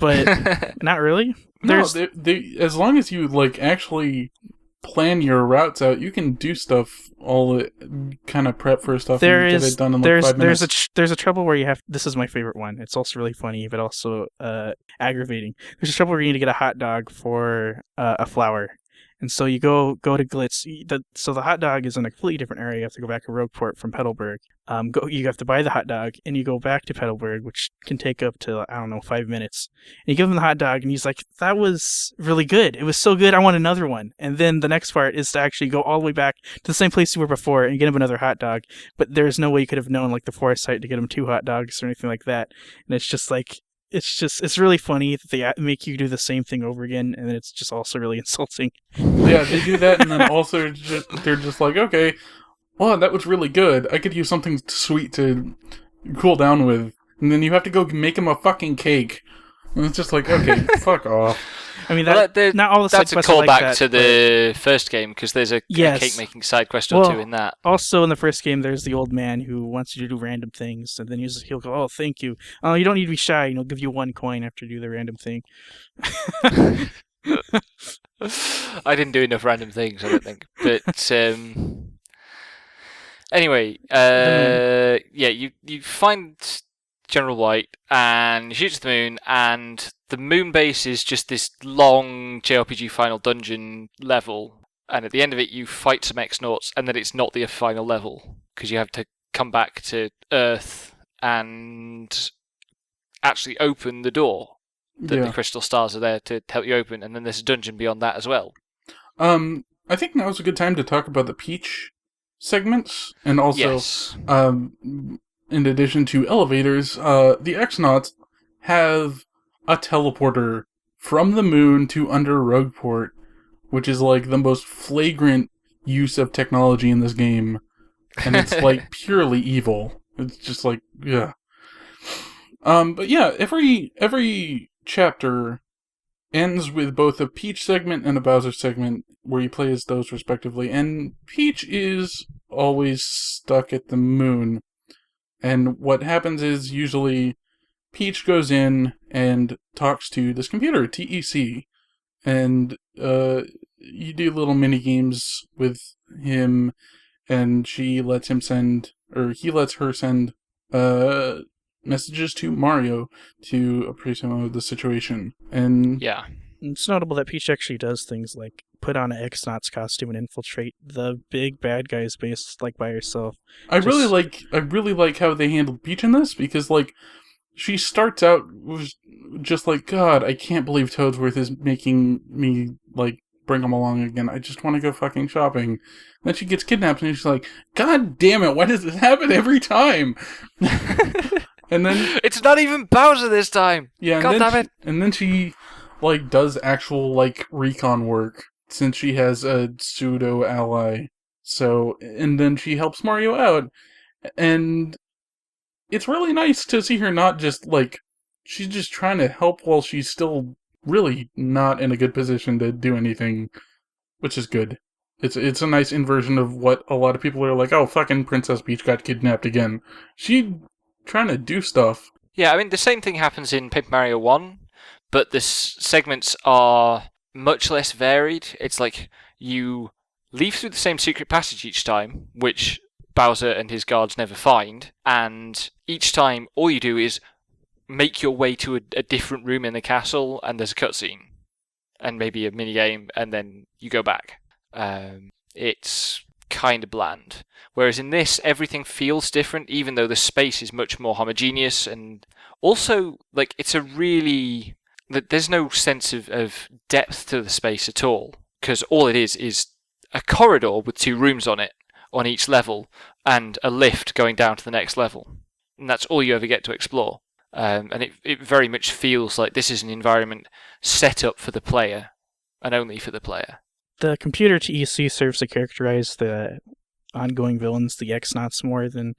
But not really? No, as long as you actually plan your routes out, you can do stuff, all kind of prep for stuff and get it done in 5 minutes. There's a trouble where you have, this is my favorite one, it's also really funny, but also aggravating. There's a trouble where you need to get a hot dog for a flower. And so you go to Glitz. So the hot dog is in a completely different area. You have to go back to Rogueport from Petalburg. You have to buy the hot dog, and you go back to Petalburg, which can take up to 5 minutes. And you give him the hot dog, and he's like, "That was really good. It was so good. I want another one." And then the next part is to actually go all the way back to the same place you were before and get him another hot dog. But there's no way you could have known the foresight to get him 2 hot dogs or anything like that. And it's just it's really funny that they make you do the same thing over again, and it's just also really insulting. Yeah, they do that, and then also they're just okay, well, that was really good. I could use something sweet to cool down with. And then you have to go make him a fucking cake. And it's just okay, fuck off. I mean, Well, not all the side that's a quests are like callback that, to the first game, because there's a Yes. cake-making side quest or two in that. Also, in the first game, there's the old man who wants you to do random things, and then he'll go, "Oh, thank you. Oh, you don't need to be shy. And he'll give you 1 coin after you do the random thing." I didn't do enough random things, I don't think. But anyway, yeah, you find General White and you shoot to the moon, and the moon base is just this long JRPG final dungeon level, and at the end of it you fight some X-Nauts, and then it's not the final level, because you have to come back to Earth and actually open the door. The crystal stars are there to help you open, and then there's a dungeon beyond that as well. I think now's a good time to talk about the Peach segments, and also, Yes. In addition to elevators, the X-Nauts have a teleporter from the moon to under Rogueport, which is like the most flagrant use of technology in this game, and it's like purely evil. It's just like, yeah. But yeah, every chapter ends with both a Peach segment and a Bowser segment, where you play as those respectively, and Peach is always stuck at the moon. And what happens is, usually, Peach goes in and talks to this computer, TEC, and you do little mini games with him, and she lets him send, or he lets her send, messages to Mario to appraise him of the situation. And yeah, it's notable that Peach actually does things like put on an X-Nauts costume and infiltrate the big bad guy's base like by herself. I really like how they handled Peach in this, because like she starts out with just like, God, I can't believe Toadsworth is making me like bring him along again. I just want to go fucking shopping. Then she gets kidnapped and she's like, God damn it, why does this happen every time? And then it's not even Bowser this time. Yeah, God damn it. And then she like does actual like recon work, since she has a pseudo ally. So, and then she helps Mario out, and it's really nice to see her not just like, she's just trying to help while she's still really not in a good position to do anything, which is good. It's a nice inversion of what a lot of people are like, oh, fucking Princess Peach got kidnapped again. She trying to do stuff. Yeah, I mean, the same thing happens in Paper Mario 1, but the segments are much less varied. It's like you leave through the same secret passage each time, which Bowser and his guards never find, and each time all you do is make your way to a different room in the castle, and there's a cutscene, and maybe a minigame, and then you go back. It's kind of bland. Whereas in this, everything feels different, even though the space is much more homogeneous, and also, like, it's a really... There's no sense of depth to the space at all, because all it is a corridor with 2 rooms on it, on each level, and a lift going down to the next level. And that's all you ever get to explore. And it very much feels like this is an environment set up for the player, and only for the player. The computer TEC serves to characterize the ongoing villains, the X-Nauts, more than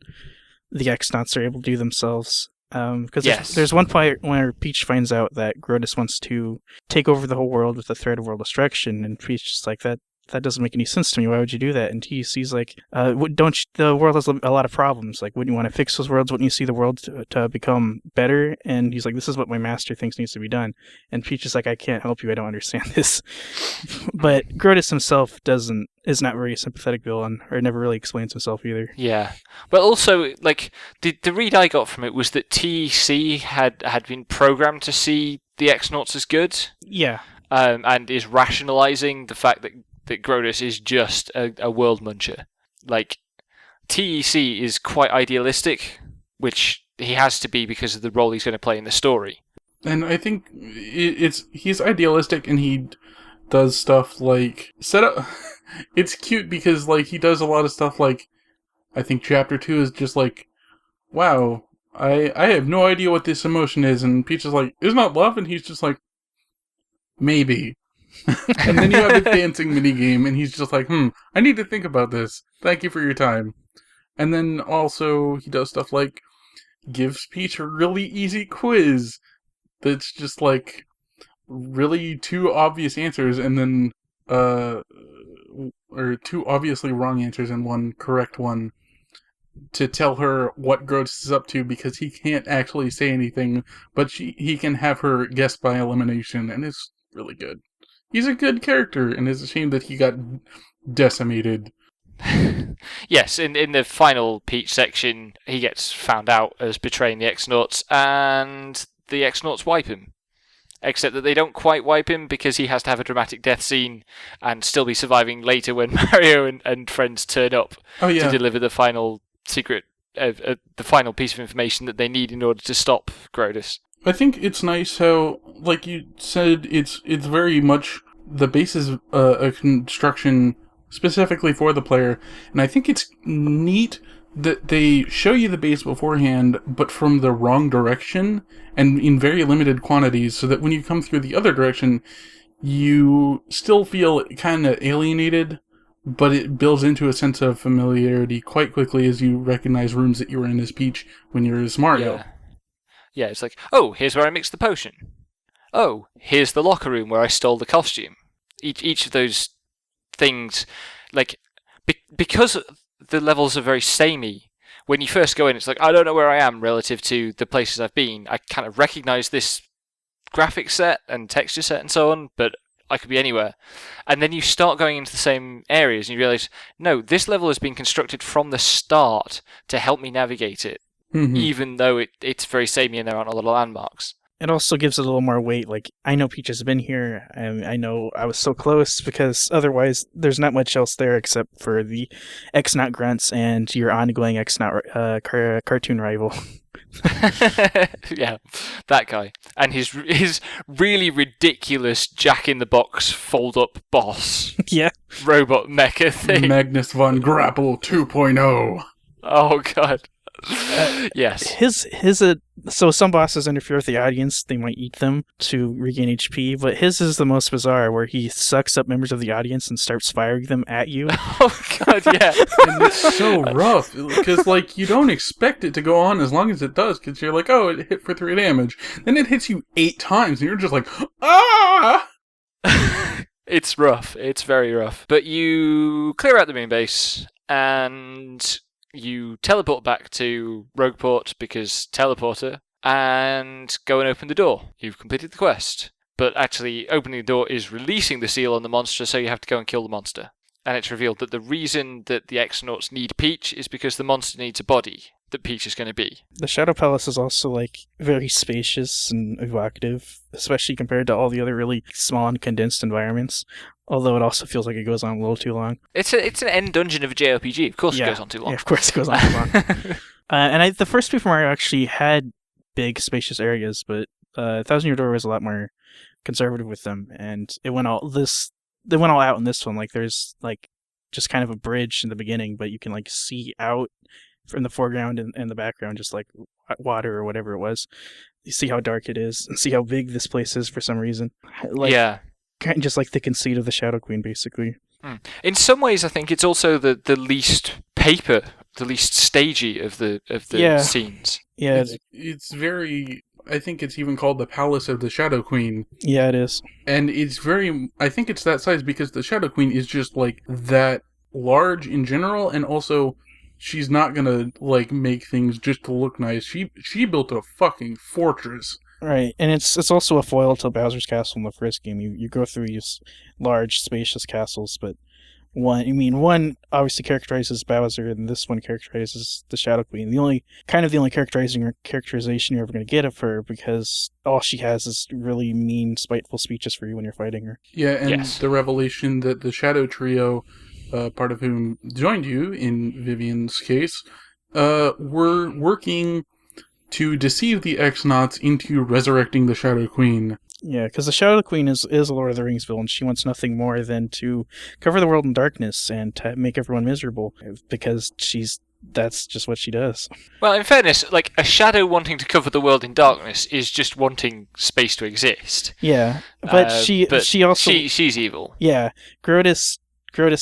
the X-Nauts are able to do themselves. Because there's one point where Peach finds out that Grodus wants to take over the whole world with the threat of world destruction, and Peach is like, that doesn't make any sense to me. Why would you do that? And TEC's like, the world has a lot of problems. Like, wouldn't you want to fix those worlds? Wouldn't you see the world to become better? And he's like, this is what my master thinks needs to be done. And Peach is like, I can't help you. I don't understand this. But Grodus himself is not very sympathetic villain, or never really explains himself either. Yeah. But also, like, the read I got from it was that TEC had been programmed to see the X-Nauts as good. Yeah. And is rationalizing the fact that Grodus is just a world muncher. Like, TEC is quite idealistic, which he has to be because of the role he's going to play in the story. And I think he's idealistic, and he does stuff like set up. It's cute because like he does a lot of stuff like, I think chapter 2 is just like, wow, I have no idea what this emotion is, and Peach is like, isn't that love? And he's just like, maybe. And then you have a dancing minigame, and he's just like, I need to think about this. Thank you for your time. And then also he does stuff like gives Peach a really easy quiz that's just like, really two obvious answers and then or two obviously wrong answers and one correct one to tell her what Grotus is up to, because he can't actually say anything, but he can have her guess by elimination, and it's really good. He's a good character, and it's a shame that he got decimated. Yes, in the final Peach section, he gets found out as betraying the Xnauts, and the Xnauts wipe him. Except that they don't quite wipe him because he has to have a dramatic death scene and still be surviving later when Mario and friends turn up to deliver the final secret, the final piece of information that they need in order to stop Grotus. I think it's nice how, like you said, it's very much the base is a construction specifically for the player, and I think it's neat that they show you the base beforehand, but from the wrong direction and in very limited quantities, so that when you come through the other direction, you still feel kind of alienated, but it builds into a sense of familiarity quite quickly as you recognize rooms that you were in as Peach when you're as Mario. Yeah, it's like, oh, here's where I mixed the potion. Oh, here's the locker room where I stole the costume. Each of those things, like, because the levels are very samey. When you first go in, it's like, I don't know where I am relative to the places I've been. I kind of recognize this graphic set and texture set and so on, but I could be anywhere. And then you start going into the same areas and you realize, no, this level has been constructed from the start to help me navigate it, even though it's very samey and there aren't a lot of landmarks. It also gives it a little more weight. Like, I know Peach has been here, and I know I was so close, because otherwise there's not much else there except for the Xnaut grunts and your ongoing Xnaut cartoon rival. Yeah, that guy. And his really ridiculous Jack-in-the-Box fold-up boss. Yeah. Robot mecha thing. Magnus von Grapple 2.0. Oh, God. Yes. So some bosses interfere with the audience. They might eat them to regain HP, but his is the most bizarre, where he sucks up members of the audience and starts firing them at you. Oh, God, yeah. And it's so rough, because, like, you don't expect it to go on as long as it does, because you're like, oh, it hit for 3 damage. Then it hits you 8 times, and you're just like, ah! It's rough. It's very rough. But you clear out the main base, and you teleport back to Rogueport because teleporter, and go and open the door. You've completed the quest. But actually, opening the door is releasing the seal on the monster, so you have to go and kill the monster. And it's revealed that the reason that the Xnauts need Peach is because the monster needs a body that Peach is going to be. The Shadow Palace is also, like, very spacious and evocative, especially compared to all the other really small and condensed environments. Although it also feels like it goes on a little too long. It's an end dungeon of a JRPG. Of course it goes on too long. Yeah, of course it goes on too long. And the first Paper Mario actually had big, spacious areas, but Thousand Year Door was a lot more conservative with them, and they went all out in this one. Like, there's, like, just kind of a bridge in the beginning, but you can, like, see out from the foreground and the background, just like water or whatever it was. You see how dark it is, and see how big this place is for some reason. Like, yeah. Kind of just like the conceit of the Shadow Queen, basically. In some ways, I think it's also the least paper, the least stagey of the scenes. Yeah, it's very. I think it's even called the Palace of the Shadow Queen. Yeah, it is. And it's very. I think it's that size because the Shadow Queen is just like that large in general, and also she's not gonna like make things just to look nice. She built a fucking fortress. Right, and it's also a foil to Bowser's Castle in the first game. You go through these large, spacious castles, but one obviously characterizes Bowser, and this one characterizes the Shadow Queen. The only characterization you're ever going to get of her, because all she has is really mean, spiteful speeches for you when you're fighting her. Yeah, and the revelation that the Shadow Trio, part of whom joined you in Vivian's case, were working to deceive the Xnauts into resurrecting the Shadow Queen. Yeah, because the Shadow Queen is a Lord of the Rings villain. She wants nothing more than to cover the world in darkness and to make everyone miserable, because that's just what she does. Well, in fairness, like, a shadow wanting to cover the world in darkness is just wanting space to exist. Yeah, but she also... She's evil. Yeah, Grotus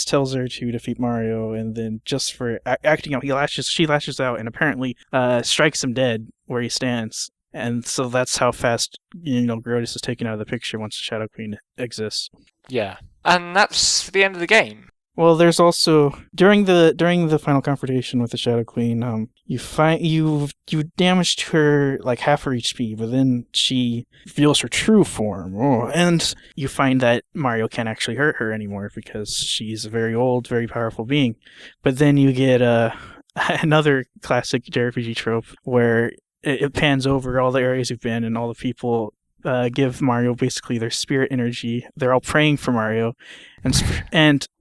tells her to defeat Mario, and then just for acting out, she lashes out and apparently strikes him dead where he stands. And so that's how fast, Grotus is taken out of the picture once the Shadow Queen exists. Yeah. And that's the end of the game. Well, there's also during the final confrontation with the Shadow Queen, you damaged her like half her HP, but then she reveals her true form, and you find that Mario can't actually hurt her anymore because she's a very old, very powerful being. But then you get another classic JRPG trope where it pans over all the areas you've been and all the people give Mario basically their spirit energy. They're all praying for Mario, and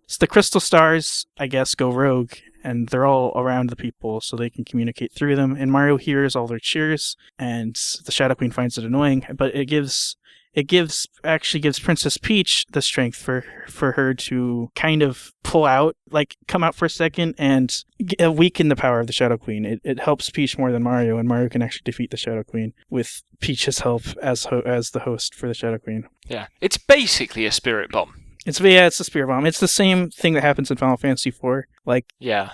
so the crystal stars, I guess, go rogue, and they're all around the people so they can communicate through them. And Mario hears all their cheers, and the Shadow Queen finds it annoying. But it gives Princess Peach the strength for her to kind of pull out, like come out for a second and weaken the power of the Shadow Queen. It helps Peach more than Mario, and Mario can actually defeat the Shadow Queen with Peach's help as the host for the Shadow Queen. Yeah, it's basically a spirit bomb. It's a spirit bomb. It's the same thing that happens in Final Fantasy IV,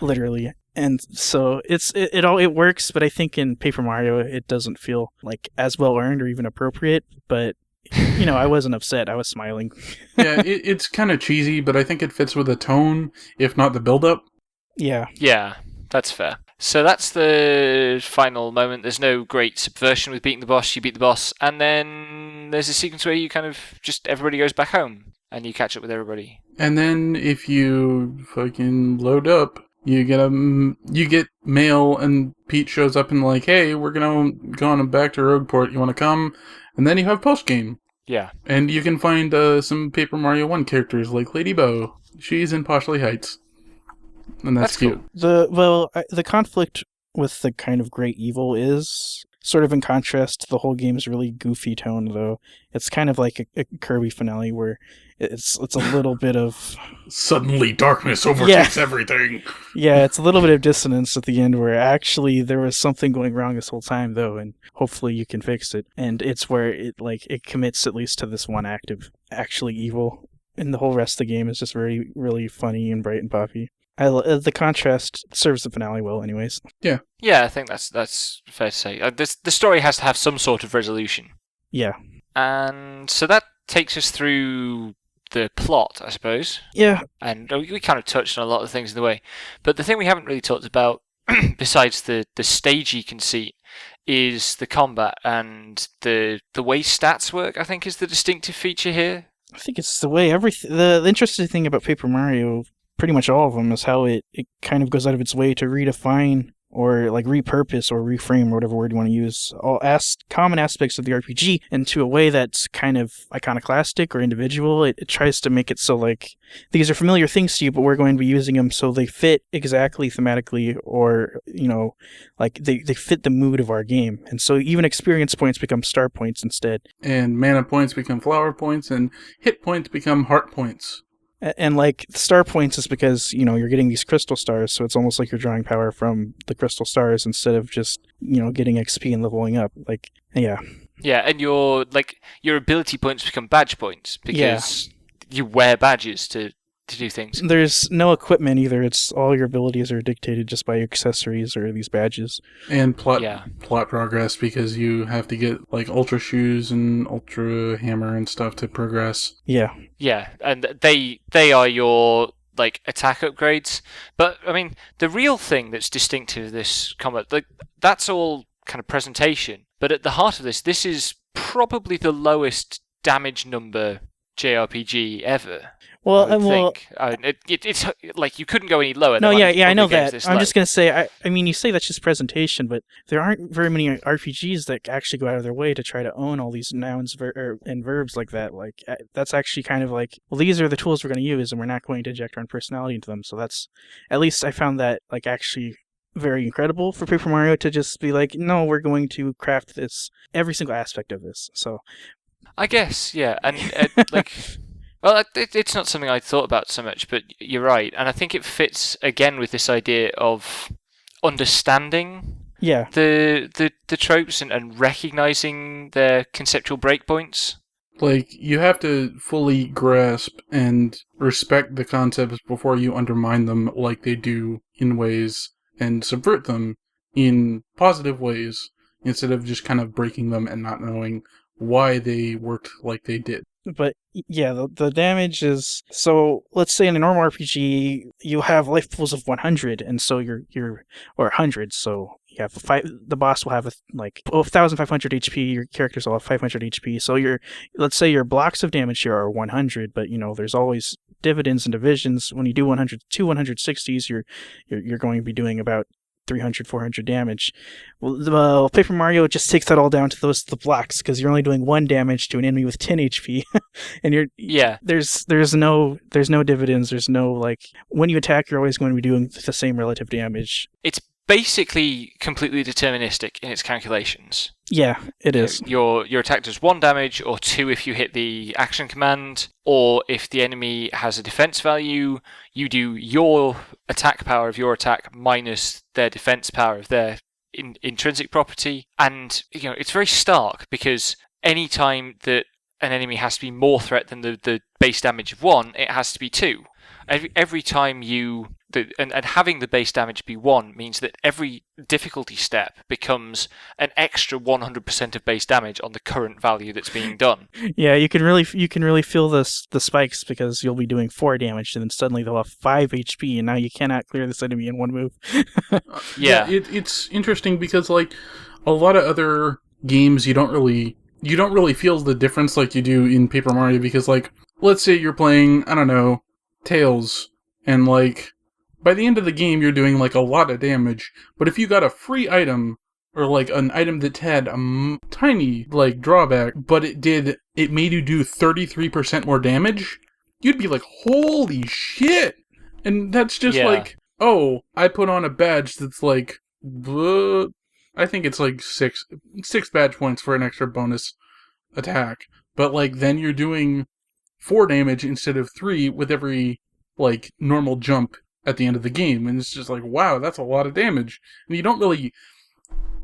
literally. And so it works, but I think in Paper Mario it doesn't feel like as well earned or even appropriate. But I wasn't upset. I was smiling. Yeah, it's kind of cheesy, but I think it fits with the tone, if not the build-up. Yeah. Yeah, that's fair. So that's the final moment. There's no great subversion with beating the boss. You beat the boss, and then there's a sequence where you kind of just everybody goes back home. And you catch up with everybody. And then if you fucking load up, you get mail, and Pete shows up and like, hey, we're gonna go on back to Rogueport. You want to come? And then you have post game. Yeah. And you can find some Paper Mario 1 characters like Lady Bo. She's in Poshley Heights, and that's cute. Cool. The conflict with the kind of great evil is sort of in contrast to the whole game's really goofy tone, though. It's kind of like a Kirby finale where it's a little bit of suddenly darkness overtakes everything. Yeah, it's a little bit of dissonance at the end where actually there was something going wrong this whole time, though, and hopefully you can fix it. And it's where it commits at least to this one act of actually evil, and the whole rest of the game is just very, really funny and bright and poppy. The contrast serves the finale well, anyways. Yeah, I think that's fair to say. The story has to have some sort of resolution. Yeah. And so that takes us through the plot, I suppose. Yeah. And we kind of touched on a lot of things in the way. But the thing we haven't really talked about, besides the stagey conceit, is the combat and the way stats work, I think, is the distinctive feature here. I think it's the way the interesting thing about Paper Mario, pretty much all of them, is how it kind of goes out of its way to redefine or like repurpose or reframe, or whatever word you want to use, all common aspects of the RPG into a way that's kind of iconoclastic or individual. It tries to make it so like these are familiar things to you, but we're going to be using them so they fit exactly thematically, or like they fit the mood of our game. And so even experience points become star points instead, and mana points become flower points, and hit points become heart points. And like star points is because you're getting these crystal stars, so it's almost like you're drawing power from the crystal stars instead of just getting XP and leveling up. Like, yeah, and your ability points become badge points because you wear badges to do things. There's no equipment either. It's all your abilities are dictated just by accessories or these badges. And plot progress, because you have to get like ultra shoes and ultra hammer and stuff to progress. Yeah, and they are your like attack upgrades. But I mean, the real thing that's distinctive of this combat, like that's all kind of presentation. But at the heart of this is probably the lowest damage number JRPG ever. Well, it's like you couldn't go any lower. No, I know that. I'm just gonna say, I mean, you say that's just presentation, but there aren't very many RPGs that actually go out of their way to try to own all these nouns and verbs like that. Like that's actually kind of like, well, these are the tools we're going to use, and we're not going to inject our own personality into them. So that's, at least I found that like actually very incredible for Paper Mario to just be like, no, we're going to craft this every single aspect of this. So I guess, yeah, and like. Well, it's not something I thought about so much, but you're right. And I think it fits, again, with this idea of understanding the tropes and recognizing their conceptual breakpoints. Like, you have to fully grasp and respect the concepts before you undermine them like they do in ways, and subvert them in positive ways instead of just kind of breaking them and not knowing why they worked like they did. But yeah, the damage is, so let's say in a normal RPG you have life pools of 100, and so you're or 100, so you have the boss will have 1,500 HP, your characters will have 500 HP, so let's say your blocks of damage here are 100, but there's always dividends and divisions. When you do 160s, you're going to be doing about 300, 400 damage. Well, Paper Mario just takes that all down to the blocks, because you're only doing 1 damage to an enemy with 10 HP, and there's no dividends. There's no when you attack, you're always going to be doing the same relative damage. It's basically completely deterministic in its calculations. Yeah, it is. Your attack does 1 damage, or 2 if you hit the action command, or if the enemy has a defense value, you do your attack power of your attack minus their defense power of their intrinsic property. And it's very stark, because any time that an enemy has to be more threat than the base damage of 1, it has to be 2. Every time and having the base damage be 1 means that every difficulty step becomes an extra 100% of base damage on the current value that's being done. Yeah, you can really feel the spikes, because you'll be doing 4 damage, and then suddenly they'll have 5 HP, and now you cannot clear this enemy in 1 move. Yeah, it's interesting, because a lot of other games you don't really feel the difference like you do in Paper Mario, because let's say you're playing, I don't know, Tails, and by the end of the game you're doing a lot of damage, but if you got a free item, or an item that had a tiny drawback, but it made you do 33% more damage, you'd be like, holy shit! And that's just oh, I put on a badge that's I think it's 6 badge points for an extra bonus attack, but then you're doing 4 damage instead of 3 with every normal jump at the end of the game, and it's just wow, that's a lot of damage. And you don't really...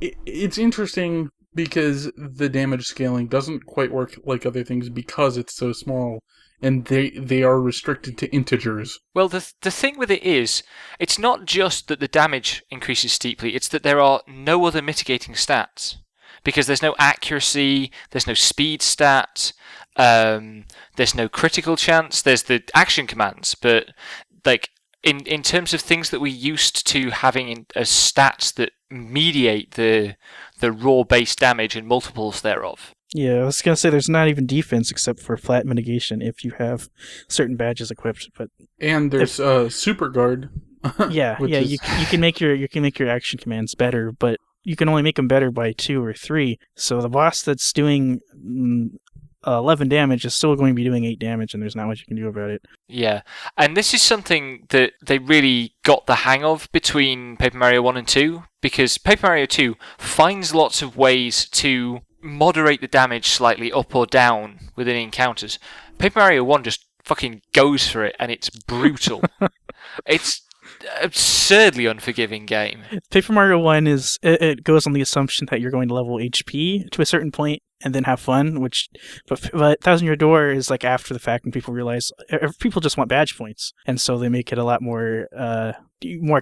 It's interesting, because the damage scaling doesn't quite work like other things, because it's so small, and they are restricted to integers. Well, the thing with it is, it's not just that the damage increases steeply, it's that there are no other mitigating stats. Because there's no accuracy, there's no speed stat, there's no critical chance, there's the action commands, but in terms of things that we're used to having as stats that mediate the raw base damage and multiples thereof. Yeah, I was gonna say there's not even defense except for flat mitigation if you have certain badges equipped, and there's Super Guard. You can make your action commands better, but you can only make them better by 2 or 3. So the boss that's doing 11 damage is still going to be doing 8 damage, and there's not much you can do about it. Yeah, and this is something that they really got the hang of between Paper Mario 1 and 2, because Paper Mario 2 finds lots of ways to moderate the damage slightly up or down within encounters. Paper Mario 1 just fucking goes for it, and it's brutal. It's absurdly unforgiving game. Paper Mario 1 it goes on the assumption that you're going to level HP to a certain point and then have fun, but Thousand Year Door is after the fact, and people realize people just want badge points, and so they make it a lot more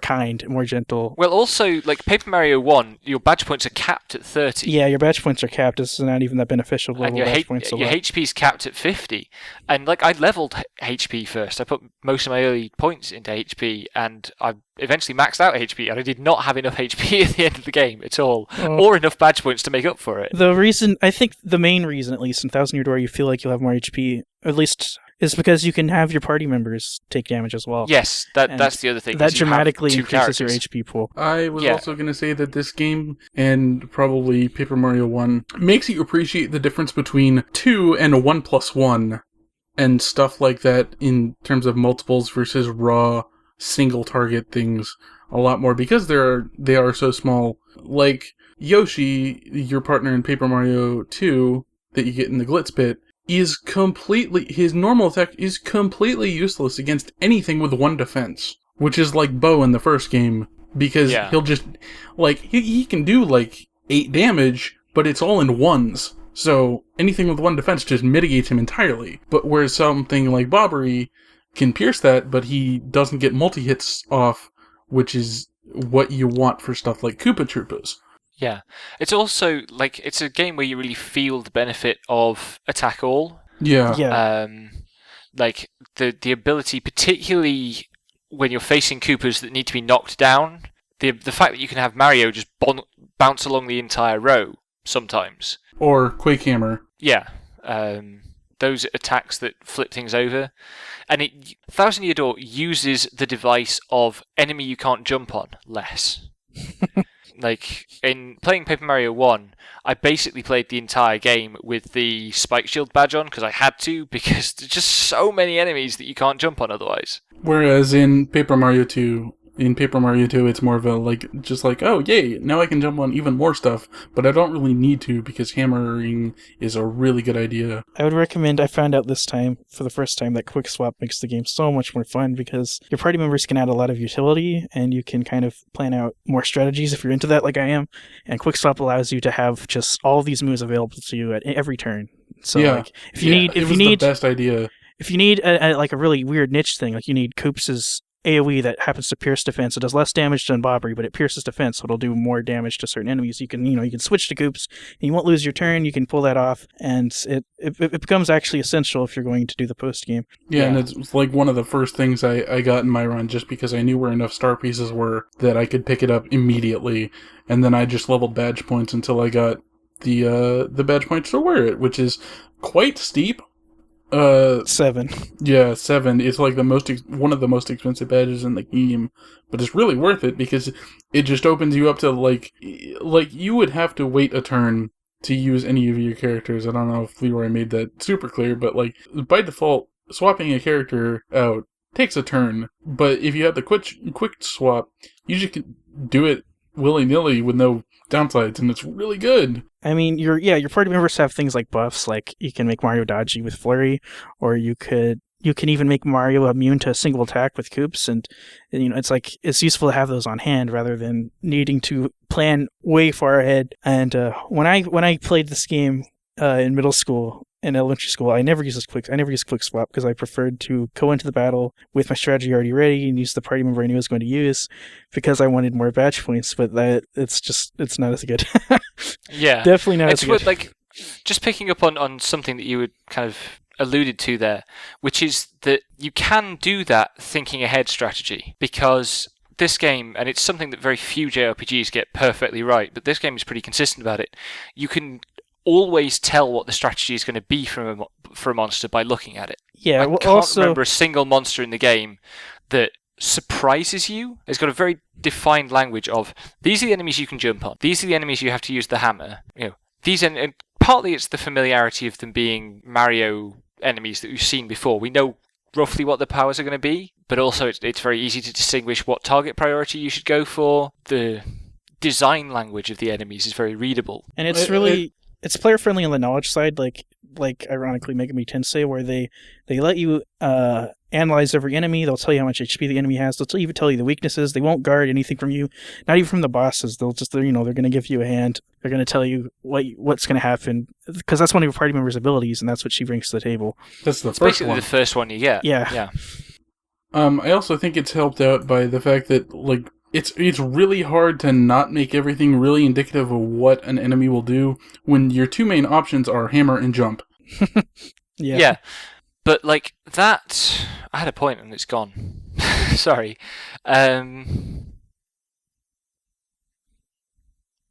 kind, more gentle. Well, also, Paper Mario 1, your badge points are capped at 30. Yeah, your badge points are capped. This is not even that beneficial to level badge points. Your HP's capped at 50. And I leveled HP first. I put most of my early points into HP, and I eventually maxed out HP, and I did not have enough HP at the end of the game at all, or enough badge points to make up for it. I think the main reason, at least in Thousand Year Door, you feel like you'll have more HP, at least, is because you can have your party members take damage as well. Yes, that's the other thing. That dramatically increases your HP pool. I was also going to say that this game, and probably Paper Mario 1, makes you appreciate the difference between 2 and a 1+1, and stuff like that in terms of multiples versus raw single target things a lot more, because they are so small. Yoshi, your partner in Paper Mario 2 that you get in the Glitz Pit, his normal attack is completely useless against anything with 1 defense, which is like Bo in the first game, because he'll just, he can do 8 damage, but it's all in 1s, so anything with 1 defense just mitigates him entirely. But whereas something like Bobbery can pierce that, but he doesn't get multi-hits off, which is what you want for stuff like Koopa Troopas. Yeah. It's also, like, it's a game where you really feel the benefit of attack all. Yeah. Like, the ability, particularly when you're facing Koopas that need to be knocked down, the fact that you can have Mario just bounce along the entire row sometimes. Or Quake Hammer. Yeah. Those attacks that flip things over. And Thousand Year Door uses the device of enemy you can't jump on less. Like, in playing Paper Mario 1, I basically played the entire game with the Spike Shield badge on, because I had to, because there's just so many enemies that you can't jump on otherwise. Whereas in Paper Mario 2, it's more of a, just like, oh, yay, now I can jump on even more stuff, but I don't really need to, because hammering is a really good idea. I would recommend, I found out this time, for the first time, that Quick Swap makes the game so much more fun, because your party members can add a lot of utility, and you can kind of plan out more strategies if you're into that, like I am, and Quick Swap allows you to have just all these moves available to you at every turn. So, like, if you need the best idea. If you need a really weird niche thing, like you need Koops' AoE that happens to pierce defense. It does less damage than Bobbery, but it pierces defense, so it'll do more damage to certain enemies. You can switch to Koops, and you won't lose your turn. You can pull that off, and it becomes actually essential if you're going to do the post game. Yeah, and it's like one of the first things I got in my run, just because I knew where enough star pieces were that I could pick it up immediately, and then I just leveled badge points until I got the badge points to wear it, which is quite steep. 7. Yeah, 7. It's like one of the most expensive badges in the game, but it's really worth it because it just opens you up to like you would have to wait a turn to use any of your characters. I don't know if LeeRoy made that super clear, but like by default, swapping a character out takes a turn. But if you have the quick swap, you just can do it willy-nilly with no downsides, and it's really good. I mean, your party members have things like buffs, like you can make Mario dodgy with Flurry, or you can even make Mario immune to a single attack with Koops, and it's useful to have those on hand rather than needing to plan way far ahead. And when I played this game in middle school and elementary school, I never used quick swap because I preferred to go into the battle with my strategy already ready and use the party member I knew I was going to use because I wanted more badge points. But it's not as good. Yeah, definitely not as good. It's like just picking up on something that you would kind of alluded to there, which is that you can do that thinking ahead strategy, because this game, and it's something that very few JRPGs get perfectly right, but this game is pretty consistent about it. You can always tell what the strategy is going to be for a monster by looking at it. Yeah, I can't remember a single monster in the game that surprises you. It's got a very defined language of, these are the enemies you can jump on, these are the enemies you have to use the hammer. And partly it's the familiarity of them being Mario enemies that we've seen before. We know roughly what the powers are going to be, but also it's very easy to distinguish what target priority you should go for. The design language of the enemies is very readable. And it's it's player friendly on the knowledge side, like ironically Megami Tensei, where they let you analyze every enemy. They'll tell you how much HP the enemy has. They'll even tell you the weaknesses. They won't guard anything from you, not even from the bosses. They'll just they're going to give you a hand. They're going to tell you what's going to happen, because that's one of your party member's abilities, and that's what she brings to the table. That's it's basically the first one you get. Yeah. I also think it's helped out by the fact that it's really hard to not make everything really indicative of what an enemy will do when your two main options are hammer and jump. Yeah. But like that, I had a point and it's gone. Sorry.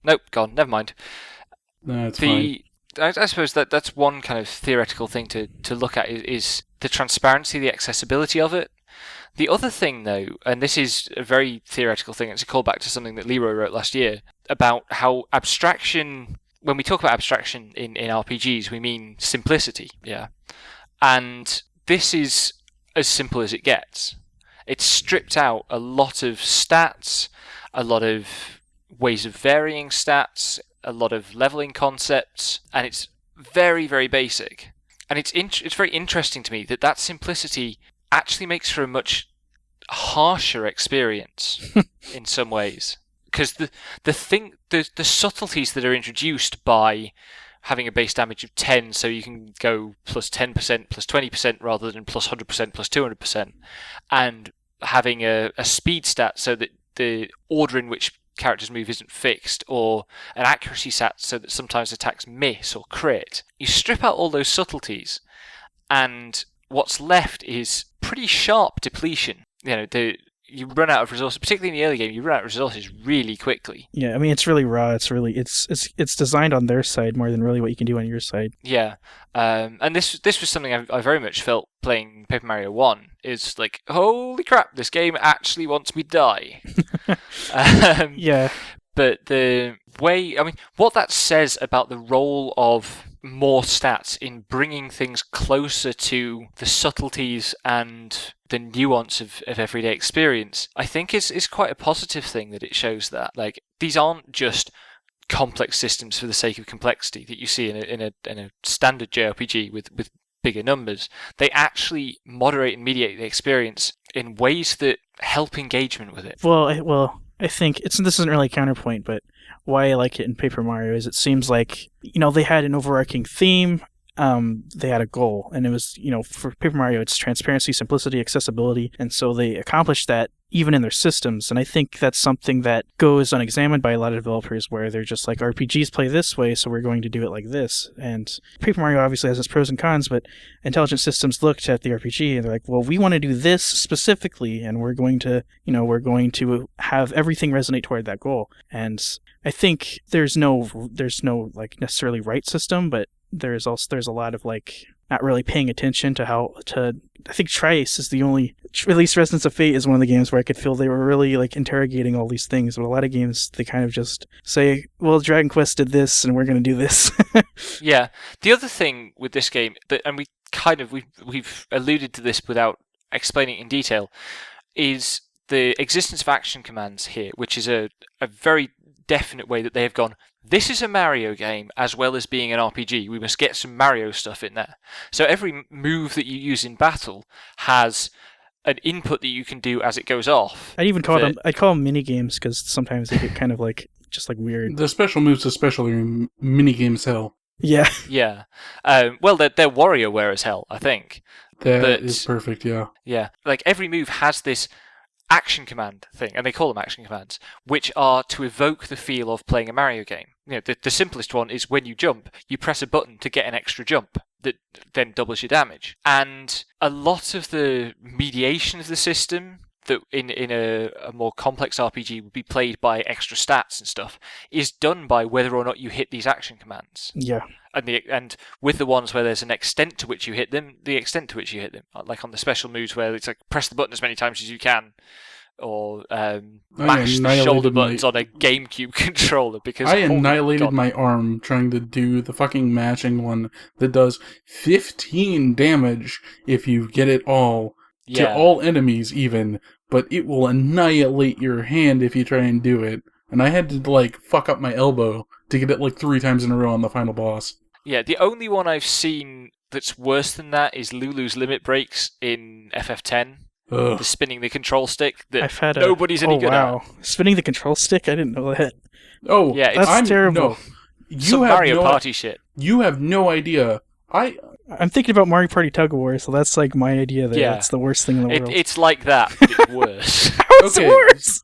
Nope, gone. Never mind. No, it's fine. I suppose that's one kind of theoretical thing to look at is the transparency, the accessibility of it. The other thing, though, and this is a very theoretical thing, it's a callback to something that LeeRoy wrote last year, about how abstraction, when we talk about abstraction in RPGs, we mean simplicity, yeah? And this is as simple as it gets. It's stripped out a lot of stats, a lot of ways of varying stats, a lot of leveling concepts, and it's very, very basic. And it's very interesting to me that simplicity actually makes for a much harsher experience in some ways, because the subtleties that are introduced by having a base damage of 10, so you can go plus 10%, plus 20% rather than plus 100%, plus 200%, and having a speed stat so that the order in which character's move isn't fixed, or an accuracy stat so that sometimes attacks miss or crit. You strip out all those subtleties, and what's left is pretty sharp depletion. You run out of resources, particularly in the early game. You run out of resources really quickly. Yeah, I mean, it's really raw. It's designed on their side more than really what you can do on your side. Yeah, and this was something I very much felt playing Paper Mario 1. Is like, holy crap, this game actually wants me to die. Yeah. But the way, what that says about the role of more stats in bringing things closer to the subtleties and the nuance of everyday experience, I think is quite a positive thing that it shows that. Like, these aren't just complex systems for the sake of complexity that you see in a standard JRPG with bigger numbers. They actually moderate and mediate the experience in ways that help engagement with it. Well, I think this isn't really a counterpoint, but why I like it in Paper Mario is it seems like, they had an overarching theme, they had a goal, and it was, for Paper Mario, it's transparency, simplicity, accessibility, and so they accomplished that even in their systems, and I think that's something that goes unexamined by a lot of developers, where they're just like, RPGs play this way, so we're going to do it like this, and Paper Mario obviously has its pros and cons, but Intelligent Systems looked at the RPG, and they're like, well, we want to do this specifically, and we're going to have everything resonate toward that goal, and I think there's no like necessarily right system, but there's a lot of like not really paying attention to I think Tri-Ace is the only, at least Resonance of Fate is one of the games where I could feel they were really like interrogating all these things, but a lot of games they kind of just say, well, Dragon Quest did this and we're going to do this. Yeah. The other thing with this game and we've alluded to this without explaining it in detail, is the existence of action commands here, which is a very definite way that they have gone, this is a Mario game as well as being an RPG. We must get some Mario stuff in there. So every move that you use in battle has an input that you can do as it goes off. I'd call them mini games, because sometimes they get kind of like just like weird. The special moves especially are mini games hell. Yeah. Yeah. Well, they're WarioWare as hell, I think. That is perfect, yeah. Yeah. Like, every move has this action command thing, and they call them action commands, which are to evoke the feel of playing a Mario game. The simplest one is when you jump, you press a button to get an extra jump that then doubles your damage. And a lot of the mediation of the system that in a more complex RPG would be played by extra stats and stuff is done by whether or not you hit these action commands. Yeah. And with the ones where there's an extent to which you hit them, the extent to which you hit them, like on the special moves where it's like press the button as many times as you can, or mash the shoulder buttons on a GameCube controller, because I annihilated my arm trying to do the fucking mashing one that does 15 damage if you get it all, to all enemies even, but it will annihilate your hand if you try and do it. And I had to like fuck up my elbow to get it like 3 times in a row on the final boss. Yeah, the only one I've seen that's worse than that is Lulu's Limit Breaks in FF10. Ugh. The spinning the control stick that I've nobody's any good at. Spinning the control stick? I didn't know that. Oh, yeah, that's terrible. No, some Mario Party shit. You have no idea. I'm thinking about Mario Party Tug of War, so that's like my idea that that's the worst thing in the world. It's like that, but it's worse. How is it worse?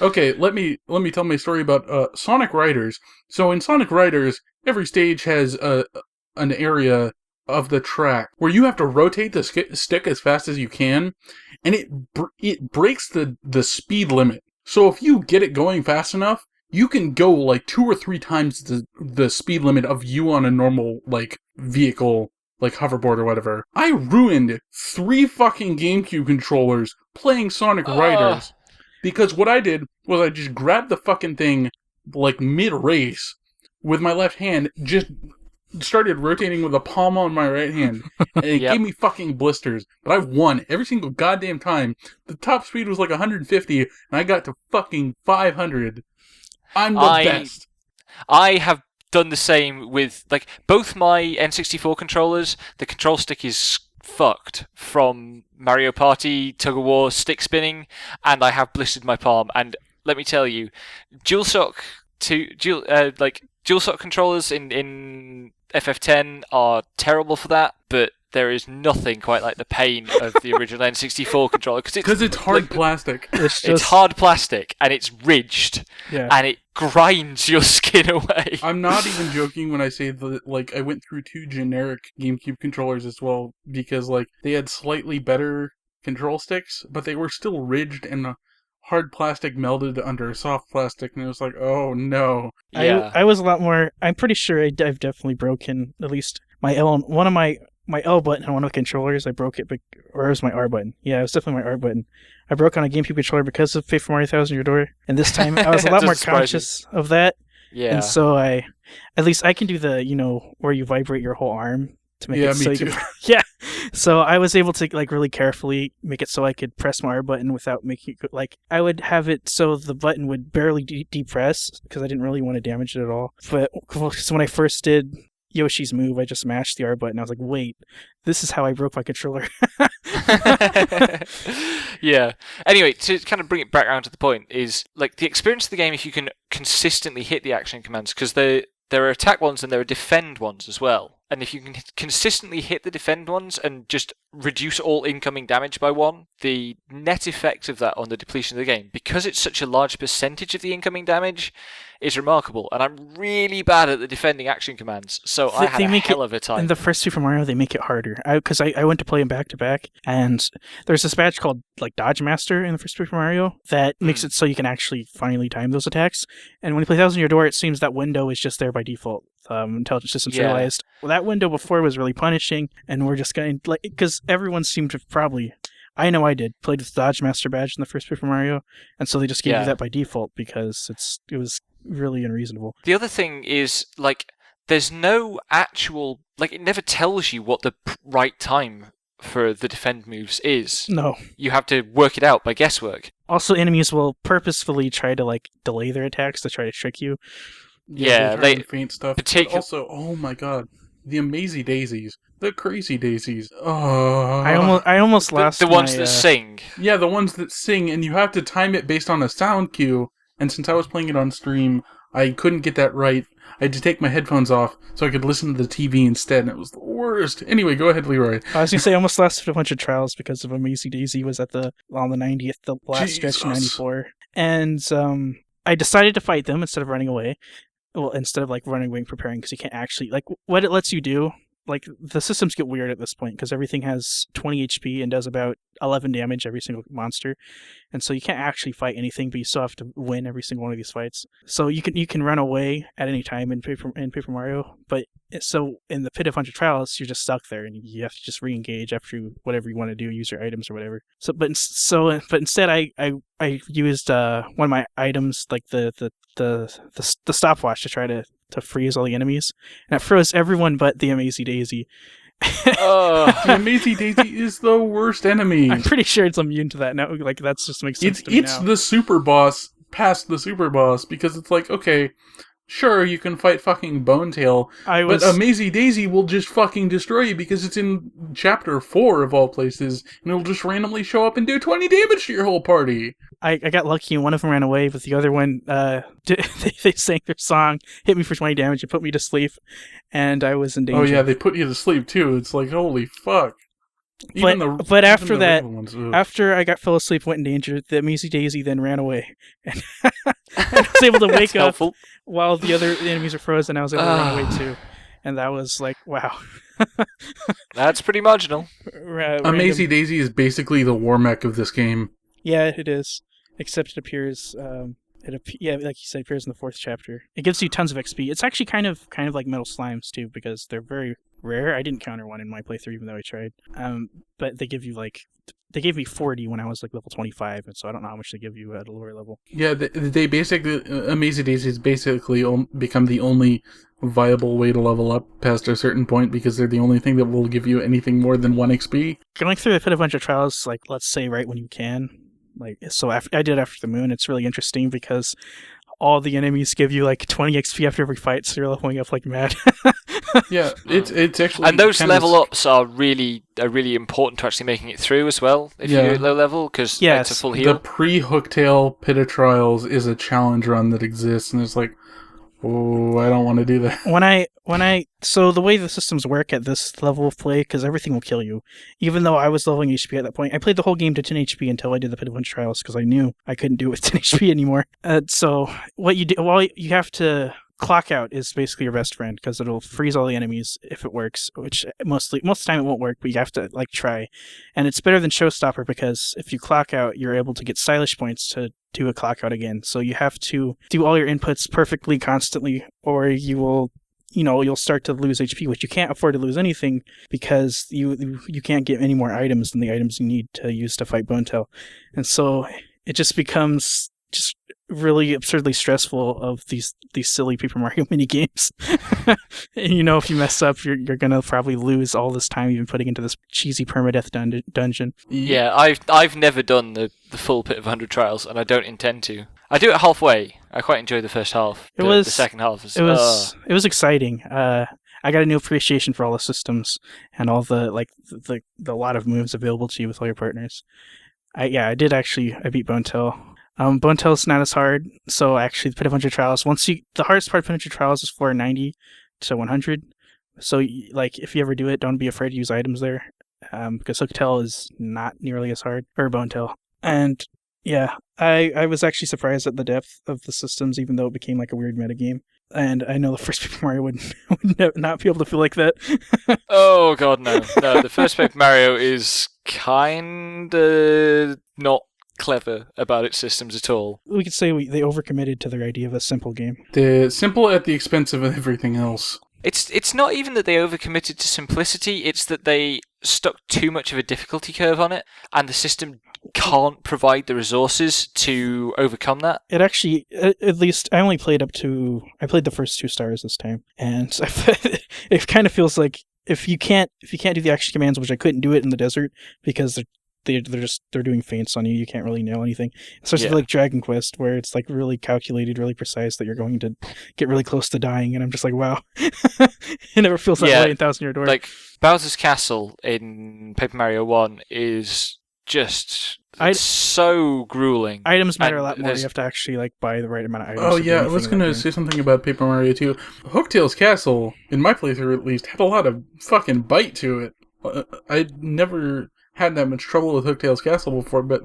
Okay, let me tell my story about Sonic Riders. So in Sonic Riders, every stage has an area of the track where you have to rotate the stick as fast as you can, and it breaks the speed limit. So if you get it going fast enough, you can go like 2 or 3 times the speed limit of you on a normal like vehicle, like hoverboard or whatever. I ruined 3 fucking GameCube controllers playing Sonic Riders. Because what I did was I just grabbed the fucking thing like mid-race with my left hand, just started rotating with the palm on my right hand, and it gave me fucking blisters. But I won every single goddamn time. The top speed was like 150, and I got to fucking 500. I'm the best. I have done the same with like both my N64 controllers. The control stick is fucked from Mario Party Tug of War stick spinning, and I have blistered my palm. And let me tell you, DualShock controllers in FF10 are terrible for that, but there is nothing quite like the pain of the original N64 controller because it's hard plastic. It's hard plastic and it's ridged, and it grinds your skin away. I'm not even joking when I say that. Like, I went through 2 generic GameCube controllers as well because like they had slightly better control sticks, but they were still ridged and hard plastic melded under soft plastic, and it was like, oh no. Yeah. I was a lot more. I'm pretty sure I've definitely broken at least my one of my L button on one of the controllers. I broke it, or it was my R button. Yeah, it was definitely my R button. I broke on a GameCube controller because of Paper Mario Thousand Year Door, and this time I was a lot more conscious of that. Yeah. And so at least I can do the where you vibrate your whole arm to make it so you can. Yeah. So I was able to like really carefully make it so I could press my R button without making it like I would have it so the button would barely depress because I didn't really want to damage it at all. But so when I first did Yoshi's move, I just mashed the R button. I was like, wait, this is how I broke my controller. Yeah. Anyway, to kind of bring it back around to the point is like the experience of the game if you can consistently hit the action commands, because there are attack ones and there are defend ones as well. And if you can consistently hit the defend ones and just reduce all incoming damage by 1, the net effect of that on the depletion of the game, because it's such a large percentage of the incoming damage, is remarkable. And I'm really bad at the defending action commands, so I had a hell of a time. In the first Super Mario, they make it harder. Because I went to play them back to back, and there's this badge called like Dodge Master in the first Super Mario that makes it so you can actually finally time those attacks. And when you play Thousand Year Door, it seems that window is just there by default. Intelligent systems realized that window before was really punishing, and we're just going like because everyone seemed to probably, I know I did, played with the Dodge Master badge in the first Super Mario, and so they just gave you that by default because it was really unreasonable. The other thing is like there's no actual like it never tells you what the right time for the defend moves is. No, you have to work it out by guesswork. Also, enemies will purposefully try to like delay their attacks to try to trick you. Yeah, they faint stuff. But also, oh my god, the Amazy Daisies, the Crazy Daisies. Oh, I almost lost the ones that sing. Yeah, the ones that sing, and you have to time it based on a sound cue. And since I was playing it on stream, I couldn't get that right. I had to take my headphones off so I could listen to the TV instead, and it was the worst. Anyway, go ahead, LeeRoy. I was gonna say I almost lost a bunch of trials because of Amazy Daisy was on the 90th, the last stretch in 94, and I decided to fight them instead of running away. Well, instead of like running away and preparing, because you can't actually like what it lets you do. Like the systems get weird at this point because everything has 20 HP and does about 11 damage every single monster, and so you can't actually fight anything, but you still have to win every single one of these fights. So you can run away at any time in Paper Mario, but so in the Pit of 100 Trials you're just stuck there and you have to just re-engage after whatever you want to do, use your items or whatever. But instead I used one of my items like the stopwatch to try to freeze all the enemies, and it froze everyone but the Amazy Daisy. The Amazy Daisy is the worst enemy. I'm pretty sure it's immune to that now. Like that's just makes sense to me now. It's the super boss past the super boss because it's like, okay, sure, you can fight fucking Bonetail, but Amazy Daisy will just fucking destroy you because it's in Chapter 4 of all places, and it'll just randomly show up and do 20 damage to your whole party. I got lucky and one of them ran away, but the other one, they sang their song, hit me for 20 damage, and put me to sleep, and I was in danger. Oh yeah, they put you to sleep too. It's like, holy fuck. But after that, after I got fell asleep, went in danger, the Amazy Daisy then ran away, and I was able to wake up while the other enemies were frozen. I was able to run away too, and that was like, wow. That's pretty marginal. Amazy Daisy is basically the war mech of this game. Yeah, it is. Except it appears, like you said, appears in the 4th chapter. It gives you tons of XP. It's actually kind of like Metal Slimes too, because they're very rare. I didn't counter one in my playthrough, even though I tried. But they give you they gave me 40 when I was like level 25, and so I don't know how much they give you at a lower level. Yeah, they basically Amazy Daisies basically become the only viable way to level up past a certain point because they're the only thing that will give you anything more than 1 XP. Going through the Pit of 100 Trials, like let's say right when you can. Like so, I did After the Moon. It's really interesting because all the enemies give you like 20 XP after every fight, so you're leveling up like mad. Yeah, it's actually, and those level ups are really important to actually making it through as well. If you're at low level, because it's a full heal. The pre-Hooktail Pit of Trials is a challenge run that exists, and it's like, Oh, I don't want to do that. So the way the systems work at this level of play, because everything will kill you. Even though I was leveling HP at that point, I played the whole game to 10 HP until I did the Pit Trials because I knew I couldn't do it with 10 HP anymore. So what you do, well, you have to clock out is basically your best friend because it'll freeze all the enemies if it works, which most of the time it won't work, but you have to try. And it's better than Showstopper because if you clock out, you're able to get stylish points to do a clock out again. So you have to do all your inputs perfectly constantly, or you will, you'll start to lose HP, which you can't afford to lose anything because you can't get any more items than the items you need to use to fight Bonetail. And so it just becomes just really absurdly stressful of these silly Paper Mario mini games. And if you mess up, you're gonna probably lose all this time you've been putting into this cheesy permadeath dungeon. Yeah, I've never done the full Pit of 100 Trials, and I don't intend to. I do it halfway. I quite enjoy the first half. The second half is... It was exciting. I got a new appreciation for all the systems and all the lot of moves available to you with all your partners. I beat Bonetail. Bonetail's not as hard, so actually the Pit of 100 Trials, the hardest part of Pit of 100 Trials is 490 to 100, so if you ever do it, don't be afraid to use items there, because Hooktail is not nearly as hard, or Bonetail. And yeah, I was actually surprised at the depth of the systems, even though it became like a weird metagame. And I know the first Paper Mario would not be able to feel like that. Oh god, no. No, the first Paper Mario is kinda not clever about its systems at all. We could say they overcommitted to their idea of a simple game. The simple at the expense of everything else. It's not even that they overcommitted to simplicity, it's that they stuck too much of a difficulty curve on it, and the system can't provide the resources to overcome that. It actually, at least, I played the first 2 stars this time, and it kind of feels like if you can't do the action commands, which I couldn't do it in the desert because they're doing feints on you. You can't really nail anything. Especially like Dragon Quest, where it's like really calculated, really precise that you're going to get really close to dying. And I'm just like, wow, it never feels that way in Thousand Year Door. Like Bowser's Castle in Paper Mario 1 is just so grueling. Items matter a lot more. You have to actually buy the right amount of items. Oh yeah, I was going to say something about Paper Mario 2. Hooktail's Castle, in my playthrough at least, had a lot of fucking bite to it. I never had that much trouble with Hooktail's Castle before, but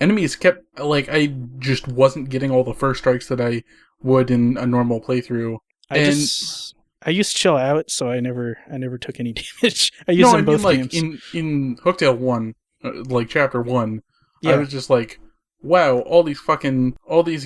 enemies kept I just wasn't getting all the first strikes that I would in a normal playthrough. I used Chill Out, so I never took any damage. I used them both games. In Hooktail 1, Chapter 1, yeah. I was just like, wow, all these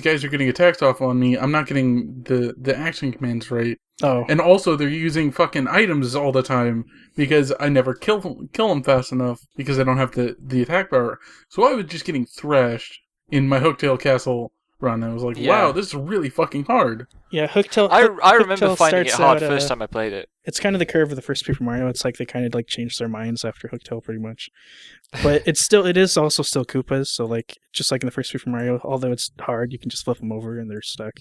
guys are getting attacks off on me. I'm not getting the action commands right. Oh. And also they're using fucking items all the time because I never kill them fast enough because I don't have the attack power. So I was just getting thrashed in my Hooktail Castle run. I was like, wow, this is really fucking hard. Yeah, Hooktail. I remember finding it hard first time I played it. It's kind of the curve of the first Paper Mario. It's like they kind of changed their minds after Hooktail pretty much. But it is also still Koopas, so just like in the first Paper Mario, although it's hard, you can just flip them over and they're stuck.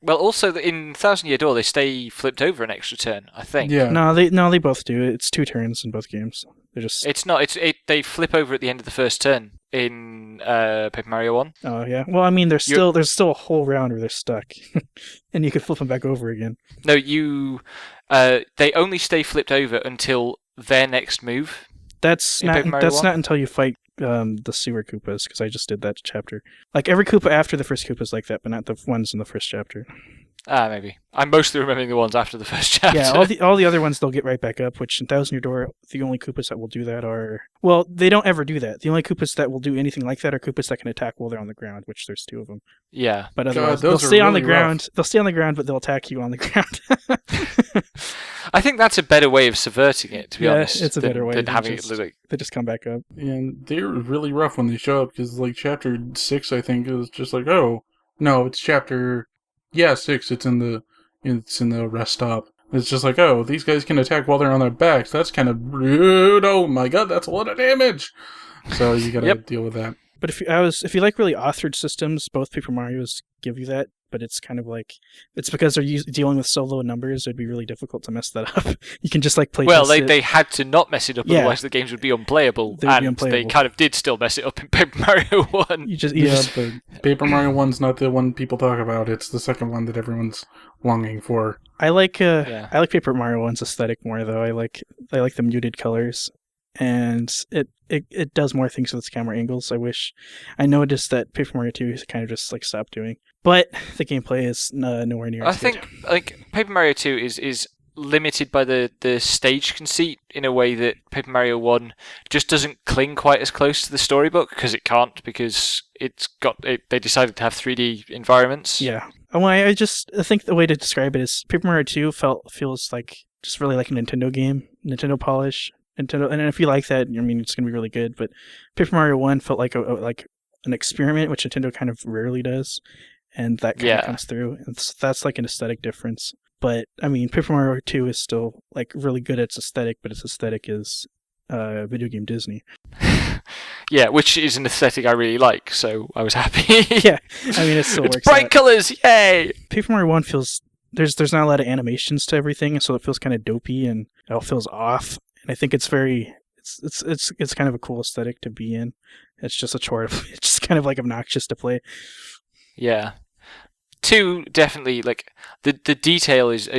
Well, also in Thousand Year Door, they stay flipped over an extra turn, I think. Yeah. No, they both do. It's 2 turns in both games. They're just. It's not. They flip over at the end of the first turn in Paper Mario 1. Oh yeah. Well, I mean, there's still a whole round where they're stuck, and you could flip them back over again. No, they only stay flipped over until their next move. That's not until you fight the sewer Koopas, because I just did that chapter. Every Koopa after the first Koopa is like that, but not the ones in the first chapter. Maybe. I'm mostly remembering the ones after the first chapter. Yeah, all the other ones they'll get right back up, which in Thousand Year Door, the only Koopas that will do that are... Well, they don't ever do that. The only Koopas that will do anything like that are Koopas that can attack while they're on the ground, which there's 2 of them. Yeah. But otherwise, they'll stay on the ground. They'll stay on the ground, but they'll attack you on the ground. I think that's a better way of subverting it, to be honest. Yeah, it's a better way. Than having it they just come back up. And they're really rough when they show up, because Chapter 6, I think, is just oh, no, it's Chapter... Yeah, 6, it's in the rest stop. It's just oh, these guys can attack while they're on their backs. That's kind of rude. Oh my god, that's a lot of damage. So you gotta deal with that. But if you like really authored systems, both Paper Marios give you that. but it's kind of like it's because they're dealing with so low numbers. It'd be really difficult to mess that up. You can just like play. Well, they had to not mess it up, otherwise the games would be unplayable, they kind of did still mess it up in Paper Mario 1. But Paper Mario 1's not the one people talk about. It's the second one that everyone's longing for. I like Paper Mario 1's aesthetic more though. I like the muted colors. And it does more things with its camera angles. I noticed that Paper Mario 2 kind of just like stopped doing, but the gameplay is nowhere near. I think like Paper Mario 2 is limited by the stage conceit in a way that Paper Mario 1 just doesn't cling quite as close to the storybook because it can't, because they decided to have 3D environments. Yeah. Well, I think the way to describe it is Paper Mario 2 feels like just really like a Nintendo game, Nintendo polish. Nintendo, and if you like that, I mean, it's going to be really good. But Paper Mario 1 felt like an experiment, which Nintendo kind of rarely does, and that kind of comes through. And that's like an aesthetic difference. But I mean, Paper Mario 2 is still like really good at its aesthetic, but its aesthetic is video game Disney. Yeah, which is an aesthetic I really like, so I was happy. Yeah, I mean, it still works. It's bright colors, yay! Paper Mario 1 feels there's not a lot of animations to everything, so it feels kind of dopey and it all feels off. And I think it's kind of a cool aesthetic to be in. It's just a chore. It's just kind of like obnoxious to play. Yeah. 2 definitely, like the detail is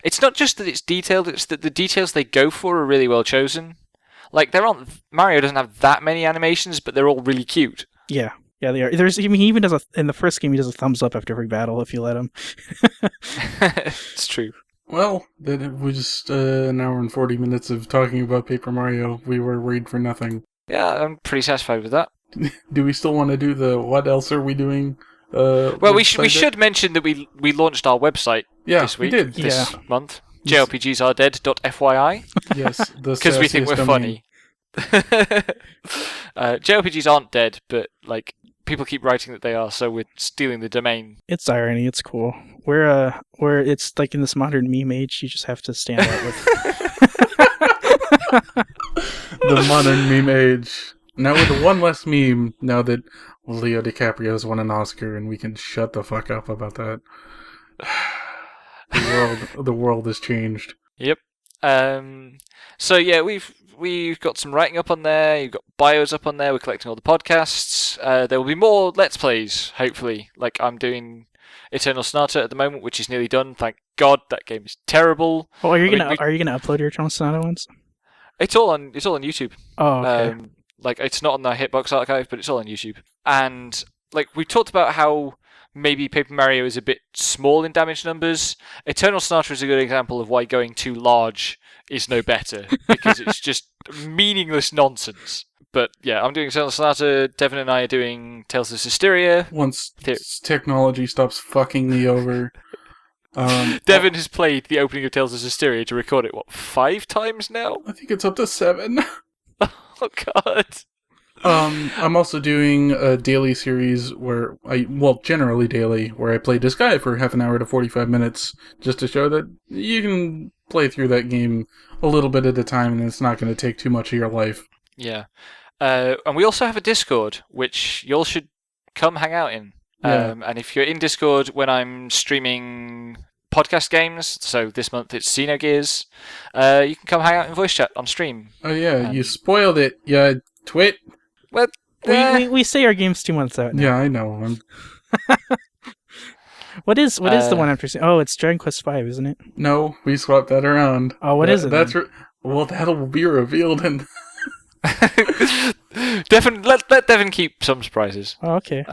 it's not just that it's detailed, it's that the details they go for are really well chosen. Like Mario doesn't have that many animations, but they're all really cute. Yeah. Yeah, they are. He even does in the first game he does a thumbs up after every battle if you let him. It's true. Well, that was an hour and 40 minutes of talking about Paper Mario. We were worried for nothing. Yeah, I'm pretty satisfied with that. Do we still want to do the what else are we doing? Well, we should mention that we launched our website this week. We did. This month. JRPGs Yes, because we think we're funny. JRPGs aren't dead, but like people keep writing that they are, so we're stealing the domain. It's irony. It's cool. Where it's like in this modern meme age, you just have to stand out with the modern meme age. Now with one less meme, now that Leo DiCaprio's won an Oscar, and we can shut the fuck up about that. The world has changed. Yep. So yeah, we've got some writing up on there. You've got bios up on there. We're collecting all the podcasts. There will be more Let's Plays, hopefully. Like I'm doing Eternal Sonata at the moment, which is nearly done. Thank God, that game is terrible. Oh, are you gonna upload your Eternal Sonata ones? It's all on YouTube. Oh, okay. Like it's not on the Hitbox archive, but it's all on YouTube. And like we talked about how maybe Paper Mario is a bit small in damage numbers. Eternal Sonata is a good example of why going too large is no better, because it's just meaningless nonsense. But yeah, I'm doing Eternal Sonata, Devin and I are doing Tales of Systeria. Once technology stops fucking me over. Devin has played the opening of Tales of Systeria to record it, 5 times now? I think it's up to 7. Oh god. I'm also doing a daily series where generally daily, where I play Disgaea for half an hour to 45 minutes, just to show that you can play through that game a little bit at a time, and it's not going to take too much of your life. Yeah. And we also have a Discord, which y'all should come hang out in. Yeah. And if you're in Discord when I'm streaming podcast games, so this month it's Xenogears, you can come hang out in voice chat on stream. Oh yeah, you spoiled it, you twit. Well, we say our game's 2 months out now. Yeah, I know. What is the one after? Oh, it's Dragon Quest V, isn't it? No, we swapped that around. Oh, what is it? Well, that'll be revealed in. Let Devin keep some surprises. Oh, okay.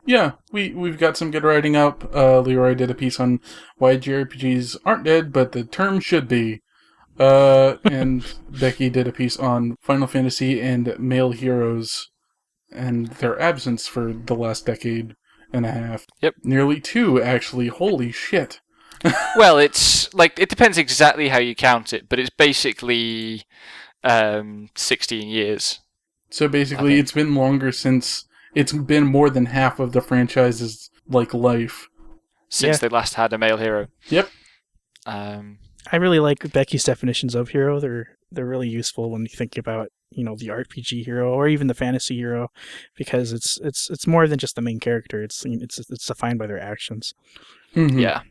Yeah. We've got some good writing up. LeeRoy did a piece on why JRPGs aren't dead, but the term should be. And Becky did a piece on Final Fantasy and male heroes and their absence for the last decade and a half. Yep. Nearly 2, actually. Holy shit. Well, it's like it depends exactly how you count it, but it's basically 16 years. So basically, it's been longer since it's been more than half of the franchise's life since they last had a male hero. Yep. I really like Becky's definitions of hero. They're really useful when you think about the RPG hero or even the fantasy hero, because it's more than just the main character. It's defined by their actions. Mhm. Yeah.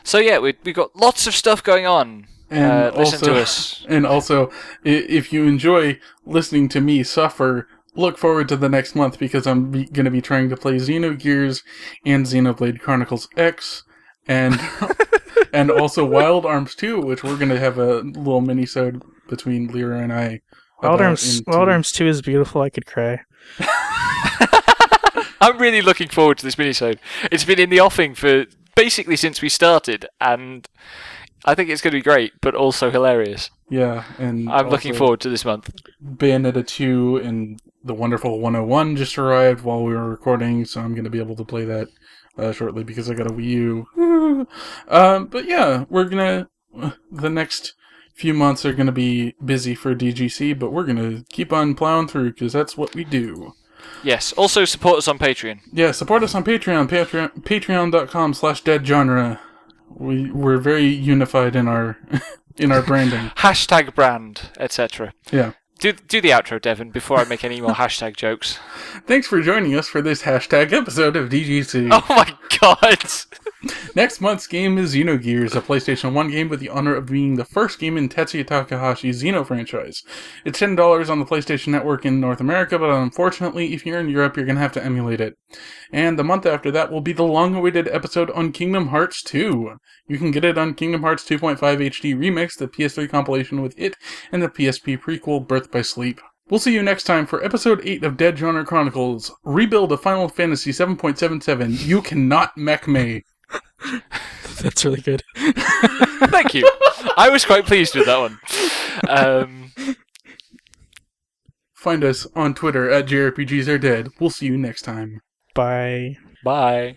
So yeah, we got lots of stuff going on. And Listen to us. And also, if you enjoy listening to me suffer, look forward to the next month, because I'm going to be trying to play Xenogears and Xenoblade Chronicles X, and and also Wild Arms 2, which we're going to have a little mini-sode between LeeRoy and I. Wild Arms 2 is beautiful. I could cry. I'm really looking forward to this minisode. It's been in the offing for basically since we started, and I think it's going to be great, but also hilarious. Yeah, and I'm looking forward to this month. Bayonetta 2 and the wonderful 101 just arrived while we were recording, so I'm going to be able to play that shortly because I got a Wii U. But yeah, we're going to... The next few months are going to be busy for DGC, but we're going to keep on plowing through because that's what we do. Yes. Also support us on Patreon. Yeah, support us on Patreon. Patreon.com/deadgenre. We're very unified in our in our branding. Hashtag brand, etc. Yeah. Do the outro, Devon, before I make any more hashtag jokes. Thanks for joining us for this hashtag episode of DGC. Oh my god! Next month's game is Xenogears, a PlayStation 1 game with the honor of being the first game in Tetsuya Takahashi's Xeno franchise. It's $10 on the PlayStation Network in North America, but unfortunately, if you're in Europe, you're going to have to emulate it. And the month after that will be the long-awaited episode on Kingdom Hearts 2. You can get it on Kingdom Hearts 2.5 HD Remix, the PS3 compilation with it, and the PSP prequel Birth by Sleep. We'll see you next time for Episode 8 of Dead Genre Chronicles, Rebuild of Final Fantasy 7.77, You Cannot Mech Me. That's really good. Thank you. I was quite pleased with that one. Find us on Twitter at JRPGs Are Dead. We'll see you next time. Bye. Bye.